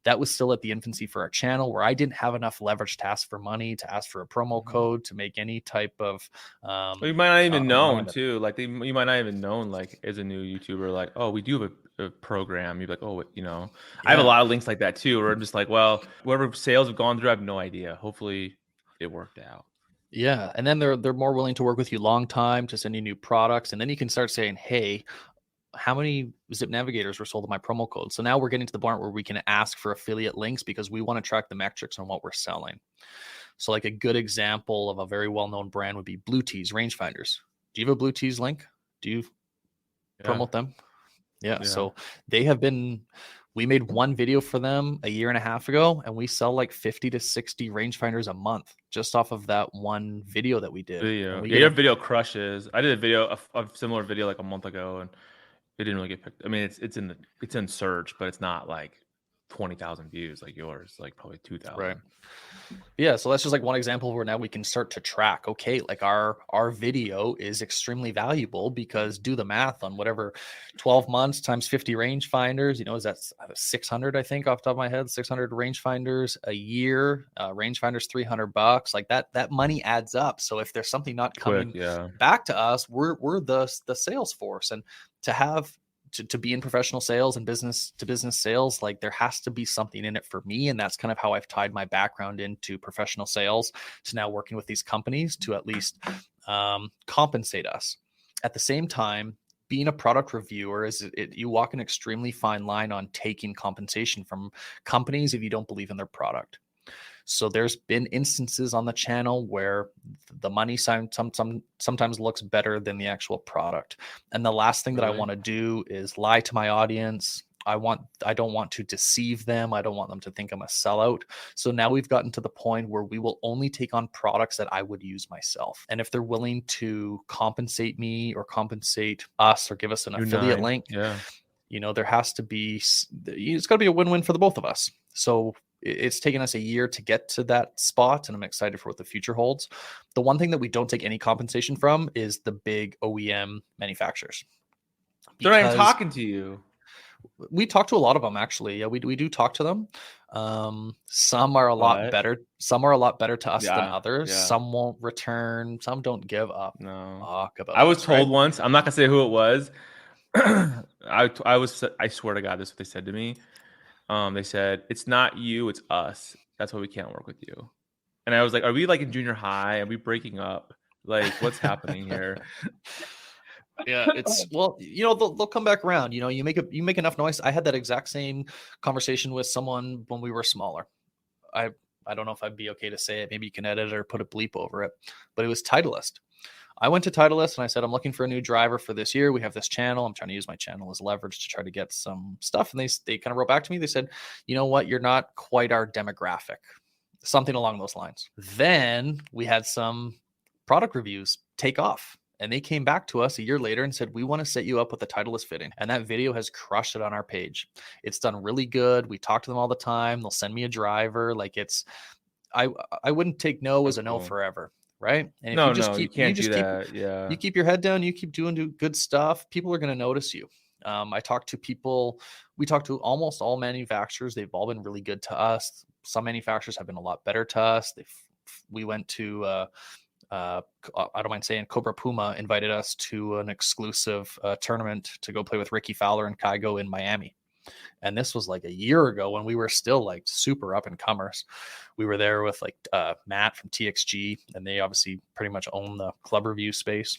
That was still at the infancy for our channel, where I didn't have enough leverage to ask for money, to ask for a promo code, to make any type of you might not even known too. Like you might not even known, like, as a new YouTuber, like, oh, we do have a program. You'd be like, oh, I have a lot of links like that too, where I'm just like, well, whatever sales have gone through, I have no idea. Hopefully it worked out. Yeah. And then they're more willing to work with you long time, to send you new products. And then you can start saying, hey, how many Zip Navigators were sold with my promo code? So now we're getting to the point where we can ask for affiliate links, because we want to track the metrics on what we're selling. So like a good example of a very well-known brand would be Blue Tees rangefinders. Do you have a Blue Tees link? Do you promote them? Yeah. So they have been, we made one video for them a year and a half ago, and we sell like 50 to 60 rangefinders a month just off of that one video that we did. Your video crushes. I did a similar video like a month ago, and it didn't really get picked. I mean, it's in search, but it's not like 20,000 views like yours, like probably 2,000. Right. Yeah. So that's just like one example where now we can start to track, okay, like our video is extremely valuable, because do the math on whatever 12 months times 50 rangefinders, is that 600, I think off the top of my head, 600 rangefinders a year, rangefinders, $300, like that money adds up. So if there's something not coming back to us, we're the sales force. And to have to be in professional sales and business to business sales, like there has to be something in it for me. And that's kind of how I've tied my background into professional sales to now working with these companies to at least compensate us. at the same time, being a product reviewer you walk an extremely fine line on taking compensation from companies if you don't believe in their product. So there's been instances on the channel where the money sometimes looks better than the actual product. And the last thing that I want to do is lie to my audience. I don't want to deceive them. I don't want them to think I'm a sellout. So now we've gotten to the point where we will only take on products that I would use myself. And if they're willing to compensate me or compensate us or give us an affiliate link, there has to be, it's got to be a win-win for the both of us. So it's taken us a year to get to that spot, and I'm excited for what the future holds. The one thing that we don't take any compensation from is the big OEM manufacturers. They're not even talking to you. We talk to a lot of them, actually. Yeah, we do talk to them. Some are a lot better. Some are a lot better to us than others. Some won't return. Some don't give up. No. I was told once, I'm not gonna say who it was. I swear to God, this is what they said to me. They said, it's not you, it's us. That's why we can't work with you. And I was like, are we like in junior high? Are we breaking up? Like, what's happening here? Yeah, it's they'll come back around. You make enough noise. I had that exact same conversation with someone when we were smaller. I don't know if I'd be okay to say it. Maybe you can edit it or put a bleep over it. But it was Titleist. I went to Titleist and I said, I'm looking for a new driver for this year. We have this channel. I'm trying to use my channel as leverage to try to get some stuff. And they kind of wrote back to me. They said, you know what? You're not quite our demographic. Something along those lines. Then we had some product reviews take off. And they came back to us a year later and said, we want to set you up with a Titleist fitting. And that video has crushed it on our page. It's done really good. We talk to them all the time. They'll send me a driver. Like I wouldn't take no as a no forever. Right. And if you can't do that. Yeah. You keep your head down, you keep doing good stuff. People are going to notice you. I talk to people. We talk to almost all manufacturers. They've all been really good to us. Some manufacturers have been a lot better to us. We went to, I don't mind saying, Cobra Puma invited us to an exclusive tournament to go play with Ricky Fowler and Kygo in Miami. And this was like a year ago when we were still like super up and comers. We were there with like Matt from TXG, and they obviously pretty much own the club review space.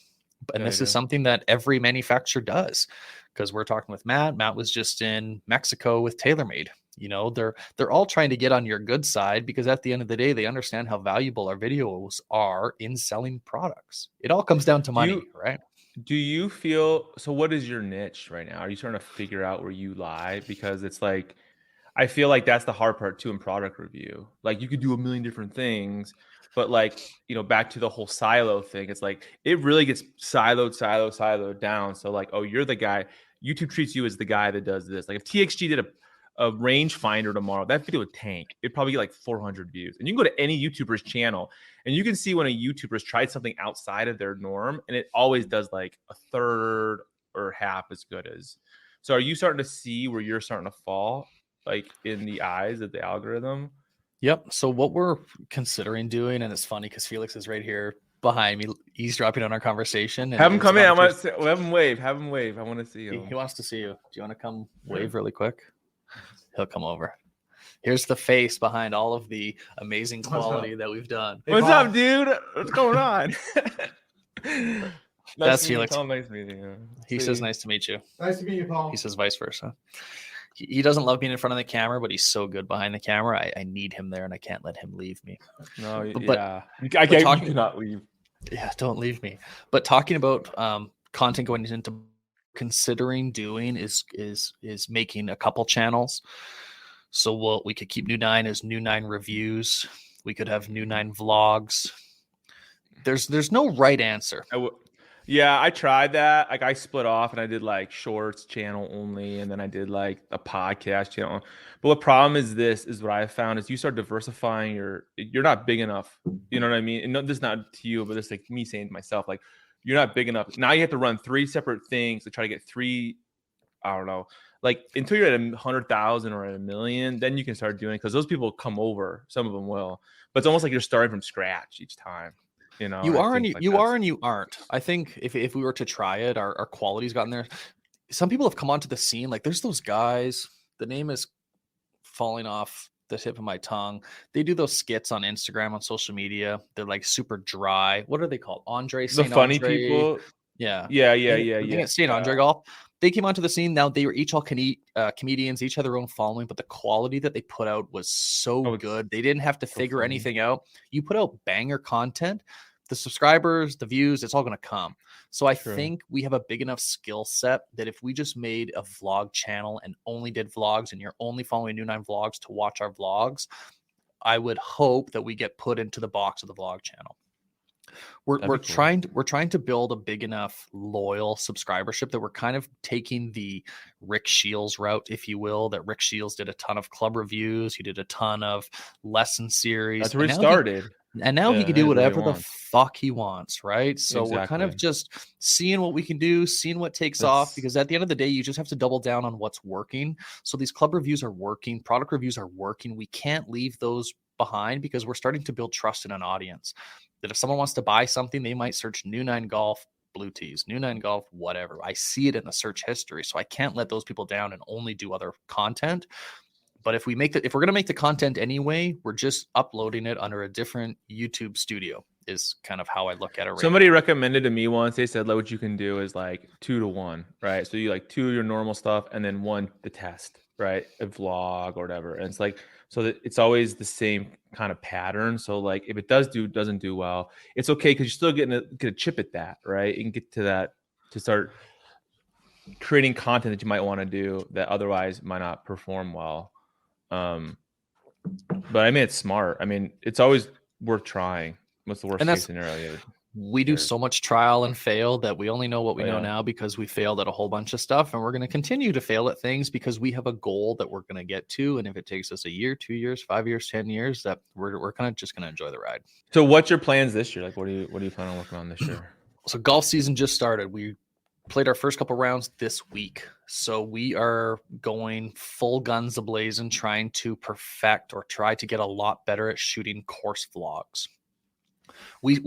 And this is something that every manufacturer does, because we're talking with Matt. Matt was just in Mexico with TaylorMade. They're all trying to get on your good side, because at the end of the day, they understand how valuable our videos are in selling products. It all comes down to money, right? Do you feel, so what is your niche right now? Are you trying to figure out where you lie? Because it's like, I feel like that's the hard part too in product review. Like, you could do a million different things, but like, back to the whole silo thing, it's like, it really gets siloed down. So like, oh, you're the guy, YouTube treats you as the guy that does this. Like if TXG did a rangefinder tomorrow, that video would tank. It'd probably get like 400 views. And you can go to any YouTuber's channel and you can see when a YouTuber's tried something outside of their norm, and it always does like a third or half as good as. So are you starting to see where you're starting to fall, like in the eyes of the algorithm? Yep. So what we're considering doing, and it's funny because Felix is right here behind me, eavesdropping on our conversation. Have him come in. Have him wave. Have him wave. I want to see him. He wants to see you. Do you want to come wave really quick? He'll come over. Here's the face behind all of the amazing quality that we've done. What's up, dude? What's going on? That's Felix. Nice meeting you. He says, nice to meet you. Nice to meet you, Paul. He says vice versa. He doesn't love being in front of the camera, but he's so good behind the camera. I need him there, and I can't let him leave me. No, but yeah. You cannot leave. Yeah, don't leave me. But talking about content going into considering doing is making a couple channels. So we could keep New Nine as New Nine Reviews. We could have New Nine Vlogs. There's no right answer. Yeah, I tried that. Like I split off and I did like shorts channel only, and then I did like a podcast channel. But what problem is what I found is you start diversifying you're not big enough. You know what I mean? And this is not to you, but it's like me saying to myself, like, you're not big enough. Now you have to run 3 separate things to try to get 3, I don't know, like until you're at 100,000 or at 1 million, then you can start doing it, because those people come over. Some of them will, but it's almost like you're starting from scratch each time. You are and you aren't. I think if we were to try it, our quality's gotten there. Some people have come onto the scene. Like there's those guys, the name is falling off the tip of my tongue. They do those skits on Instagram, on social media. They're like super dry. What are they called? Andre St. The funny Andre. people. Yeah. Yeah. I think it's St. Andre Golf. They came onto the scene. Now they were each all comedians, each had their own following, but the quality that they put out was so good. They didn't have to figure anything out. You put out banger content, the subscribers, the views, it's all going to come. So I think we have a big enough skill set that if we just made a vlog channel and only did vlogs and you're only following New Nine Vlogs to watch our vlogs, I would hope that we get put into the box of the vlog channel. We're trying to build a big enough loyal subscribership that we're kind of taking the Rick Shields route, if you will. That Rick Shields did a ton of club reviews, he did a ton of lesson series. That's where he started. And now he can do whatever the fuck he wants, right? So we're kind of just seeing what we can do, seeing what takes off, because at the end of the day, you just have to double down on what's working. So these club reviews are working, product reviews are working. We can't leave those behind because we're starting to build trust in an audience. That if someone wants to buy something, they might search New Nine Golf blue tees, New Nine Golf, whatever. I see it in the search history, so I can't let those people down and only do other content. But if we're going to make the content anyway, we're just uploading it under a different YouTube studio is kind of how I look at it. Somebody recommended to me once, they said, like, what you can do is like 2 to 1, right? So you like 2 your normal stuff and then 1 the test, right? A vlog or whatever. And it's like, so that it's always the same kind of pattern. So like if it doesn't do well, it's okay because you're still get a chip at that, right? You can get to that to start creating content that you might want to do that otherwise might not perform well. But I mean, it's smart. I mean, it's always worth trying. What's the worst case scenario? We do so much trial and fail that we only know what we know now because we failed at a whole bunch of stuff, and we're going to continue to fail at things because we have a goal that we're going to get to. And if it takes us a year, 2 years, 5 years, 10 years, that we're kind of just going to enjoy the ride. So what's your plans this year? Like, what do you plan on working on this year? So golf season just started. We played our first couple rounds this week. So we are going full guns ablazing, trying to perfect or try to get a lot better at shooting course vlogs. We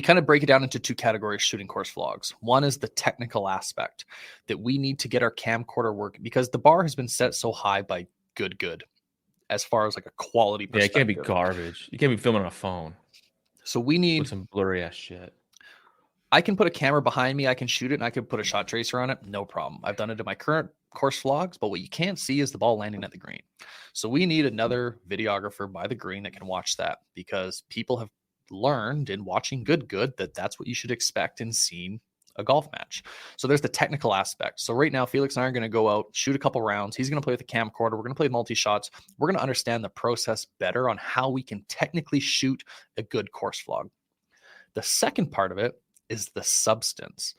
kind of break it down into 2 categories, shooting course vlogs. One is the technical aspect that we need to get our camcorder working because the bar has been set so high by good as far as like a quality perspective. Yeah, it can't be garbage. You can't be filming on a phone. So we need with some blurry ass shit. I can put a camera behind me. I can shoot it and I can put a shot tracer on it. No problem. I've done it in my current course vlogs, but what you can't see is the ball landing at the green. So we need another videographer by the green that can watch that because people have learned in watching good that that's what you should expect in seeing a golf match. So there's the technical aspect. So right now, Felix and I are going to go out, shoot a couple rounds. He's going to play with the camcorder. We're going to play multi-shots. We're going to understand the process better on how we can technically shoot a good course vlog. The second part of it is the substance.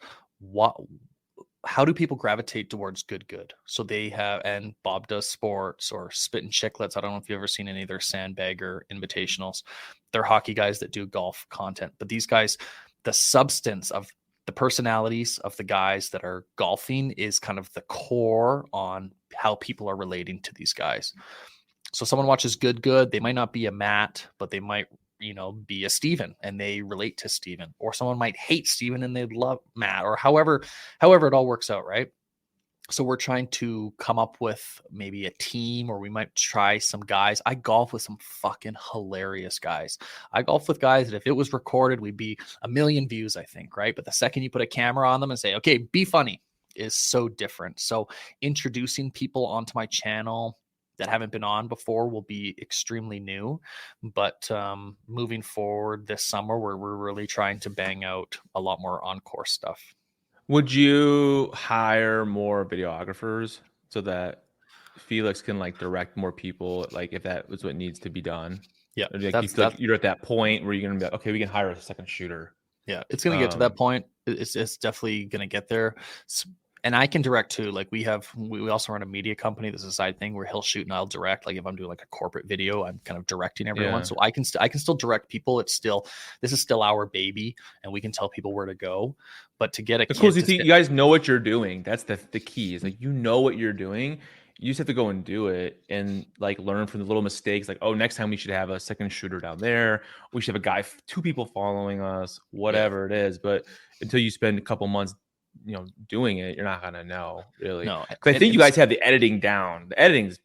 How do people gravitate towards good? So they have, and Bob Does Sports or Spit and Chicklets. I don't know if you've ever seen any of their Sandbagger invitationals. They're hockey guys that do golf content. But these guys, the substance of the personalities of the guys that are golfing is kind of the core on how people are relating to these guys. So someone watches good, they might not be a Matt, but they might be a Steven and they relate to Steven, or someone might hate Steven and they love Matt, or however it all works out, right? So we're trying to come up with maybe a team, or we might try some guys. I golf with some fucking hilarious guys. I golf with guys that if it was recorded, we'd be 1 million views, I think, right? But the second you put a camera on them and say, okay, be funny, is so different. So introducing people onto my channel that haven't been on before will be extremely new. But moving forward this summer, we're really trying to bang out a lot more on-course stuff. Would you hire more videographers so that Felix can like direct more people, like if that was what needs to be done? Yeah, like you're at that point where you're gonna be like, okay, we can hire a second shooter. Yeah, it's gonna get to that point. It's definitely gonna get there. And I can direct too. Like we also run a media company. This is a side thing where he'll shoot and I'll direct. Like if I'm doing like a corporate video, I'm kind of directing everyone. Yeah. So I can still direct people. This is still our baby, and we can tell people where to go. But to get you guys know what you're doing. That's the key. Is like, you know what you're doing. You just have to go and do it and like learn from the little mistakes. Like, oh, next time we should have a second shooter down there. We should have a guy, 2 people following us, whatever it is. But until you spend a couple months doing it, you're not gonna know really. No, because I think you guys have the editing down. The editing's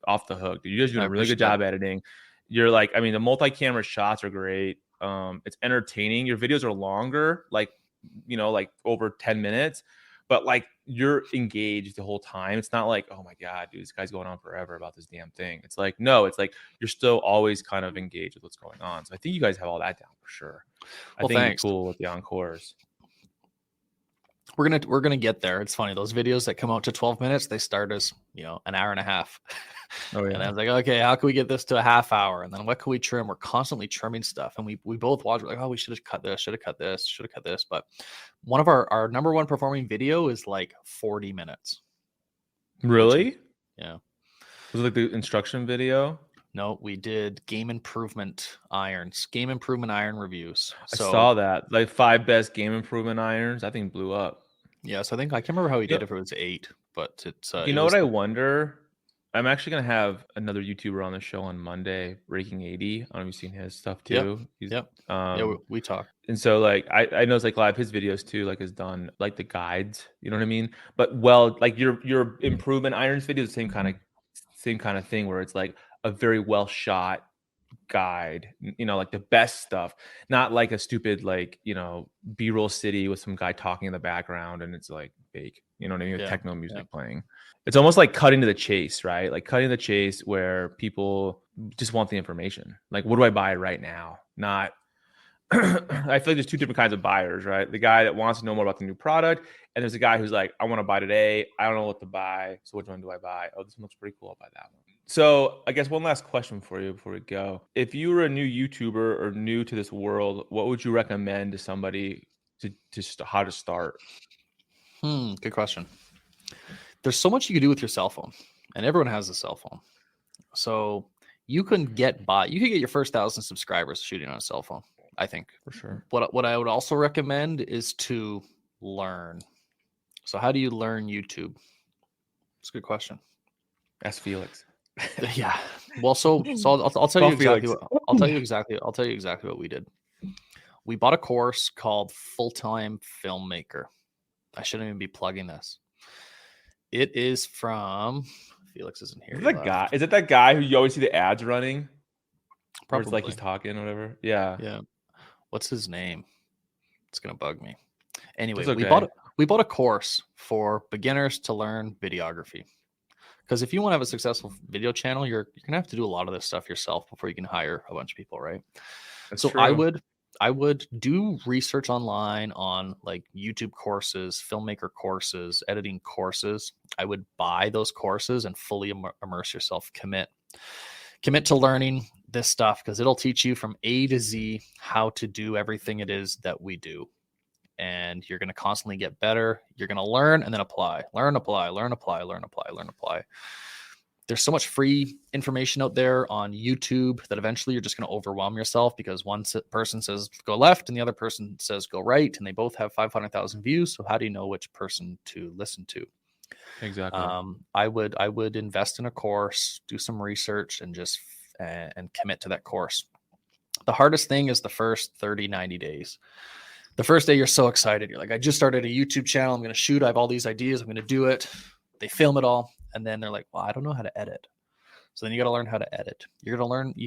off the hook. You guys do a really good job editing. You're like, I mean, the multi-camera shots are great. It's entertaining. Your videos are longer. Like like over 10 minutes, but like you're engaged the whole time. It's not like, oh my God, dude, this guy's going on forever about this damn thing. It's like, no, it's like you're still always kind of engaged with what's going on. So I think you guys have all that down for sure. I think thanks. you're cool with the encores. We're gonna get there. It's funny, those videos that come out to 12 minutes, they start as an hour and a half. Oh yeah. And I was like, okay, how can we get this to a half hour? And then what can we trim? We're constantly trimming stuff. And we both watch, we're like, oh, we should have cut this, should have cut this, should have cut this. But one of our number one performing video is like 40 minutes. Really? Yeah. Was it like the instruction video? No, we did game improvement iron reviews. I saw that. Like 5 best game improvement irons. I think blew up. Yeah, so I can't remember how he did if it was 8, but it's what I wonder? I'm actually gonna have another YouTuber on the show on Monday, Breaking 80. I don't know if you've seen his stuff too. Yep. We talk. And so like I know it's like a lot of his videos too, like is done like the guides, you know what I mean? But like your improvement irons video is the same kind of thing where it's like a very well shot guide, like the best stuff, not like a stupid like B-roll city with some guy talking in the background and it's like fake, you know what I mean, with techno music playing. It's almost like cutting to the chase, right? Like cutting to the chase where people just want the information. Like, what do I buy right now? Not I feel like there's 2 different kinds of buyers, right? The guy that wants to know more about the new product, and there's a guy who's like, I want to buy today, I don't know what to buy, so which one do I buy? Oh, this one looks pretty cool, I'll buy that one. So I guess one last question for you before we go. If you were a new YouTuber or new to this world, what would you recommend to somebody to how to start? Good question. There's so much you can do with your cell phone, and everyone has a cell phone. So you can get your first 1,000 subscribers shooting on a cell phone, I think. For sure. What I would also recommend is to learn. So how do you learn YouTube? It's a good question. Ask Felix. Yeah. Well, so I'll tell you exactly I'll tell you exactly what we did. We bought a course called Full-Time Filmmaker. I shouldn't even be plugging this. It is from Felix isn't here. Is it that guy who you always see the ads running? Probably. It's like he's talking or whatever. Yeah. Yeah. What's his name? It's gonna bug me. Anyway, okay. we bought a course for beginners to learn videography. Because if you want to have a successful video channel, you're gonna have to do a lot of this stuff yourself before you can hire a bunch of people, right? That's so true. I would do research online on like YouTube courses, filmmaker courses, editing courses. I would buy those courses and fully immerse yourself. Commit to learning this stuff because it'll teach you from A to Z how to do everything it is that we do. And you're going to constantly get better. You're going to learn and then apply. Learn, apply, learn, apply, learn, apply, learn, apply. There's so much free information out there on YouTube that eventually you're just going to overwhelm yourself because one person says go left and the other person says go right, and they both have 500,000 views. So how do you know which person to listen to? Exactly. I would invest in a course, do some research, and just and commit to that course. The hardest thing is the first 30, 90 days. The first day you're so excited. You're like, I just started a YouTube channel. I'm going to shoot. I have all these ideas. I'm going to do it. They film it all. And then they're like, well, I don't know how to edit. So then you got to learn how to edit. You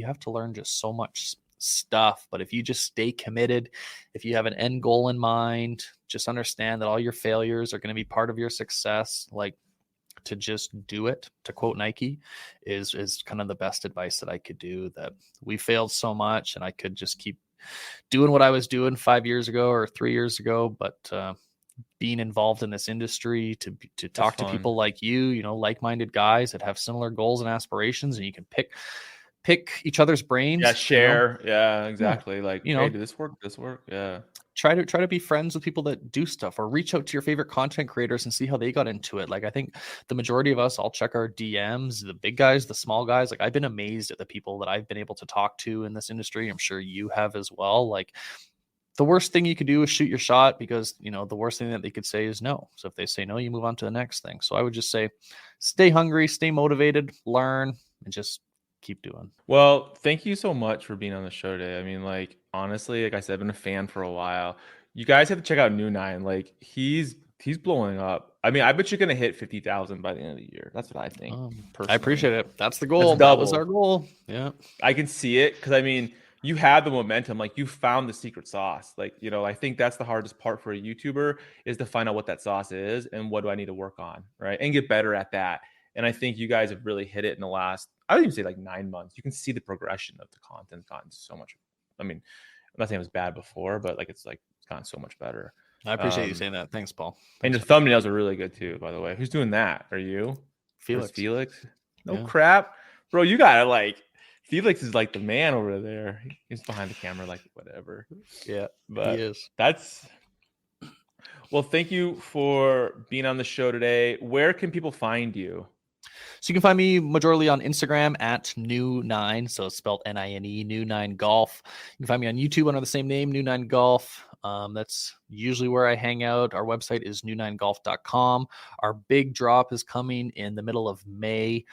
have to learn just so much stuff. But if you just stay committed, if you have an end goal in mind, just understand that all your failures are going to be part of your success. Like, to just do it, to quote Nike, is kind of the best advice that I could do. That we failed so much and I could just keep doing what I was doing 5 years ago or 3 years ago. But being involved in this industry, to talk to people like you, like-minded guys that have similar goals and aspirations, and you can pick each other's brains. Yeah, share. Yeah, exactly. Yeah. Like, hey, did this work? This work? Yeah. Try to be friends with people that do stuff, or reach out to your favorite content creators and see how they got into it. Like, I think the majority of us all check our DMs, the big guys, the small guys. Like, I've been amazed at the people that I've been able to talk to in this industry. I'm sure you have as well. Like, the worst thing you could do is shoot your shot, because, the worst thing that they could say is no. So if they say no, you move on to the next thing. So I would just say, stay hungry, stay motivated, learn, and just keep doing. Well, thank you so much for being on the show today. I mean, like, honestly, like I said, I've been a fan for a while. You guys have to check out New Nine. Like, he's blowing up. I mean, I bet you're gonna hit 50,000 by the end of the year. That's what I think. I appreciate it. That's the goal. That was our goal. Yeah, I can see it, because I mean, you had the momentum, like you found the secret sauce. Like, you know, I think that's the hardest part for a YouTuber is to find out what that sauce is and what do I need to work on, right? And get better at that. And I think you guys have really hit it in the last, I would even say like 9 months. You can see the progression of the content gotten so much. I mean, I'm not saying it was bad before, but like it's gotten so much better. I appreciate you saying that. Thanks, Paul. And your thumbnails are really good too, by the way. Who's doing that? Are you? Felix. Felix? No Yeah. crap. Bro, you gotta like, Felix is like the man over there. He's behind the camera, like whatever. Yeah, But he is. Well, thank you for being on the show today. Where can people find you? So you can find me majorly on Instagram at New9, so it's spelled N-I-N-E, New9 Golf. You can find me on YouTube under the same name, New9 Golf. That's usually where I hang out. Our website is new9golf.com. Our big drop is coming in the middle of May.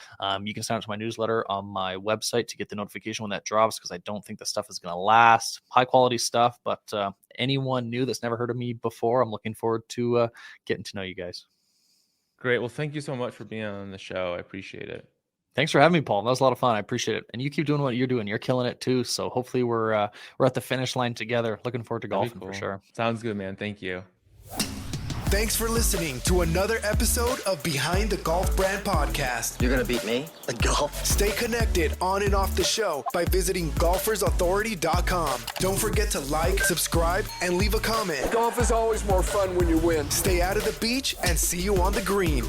You can sign up to my newsletter on my website to get the notification when that drops, because I don't think the stuff is going to last. High quality stuff, but anyone new that's never heard of me before, I'm looking forward to getting to know you guys. Great. Well, thank you so much for being on the show. I appreciate it. Thanks for having me, Paul. That was a lot of fun. I appreciate it. And you keep doing what you're doing. You're killing it too. So hopefully we're at the finish line together. Looking forward to That'd be golfing cool. for sure. Sounds good, man. Thank you. Thanks for listening to another episode of Behind the Golf Brand Podcast. You're gonna beat me at golf? Stay connected on and off the show by visiting golfersauthority.com. Don't forget to like, subscribe, and leave a comment. Golf is always more fun when you win. Stay out of the beach and see you on the green.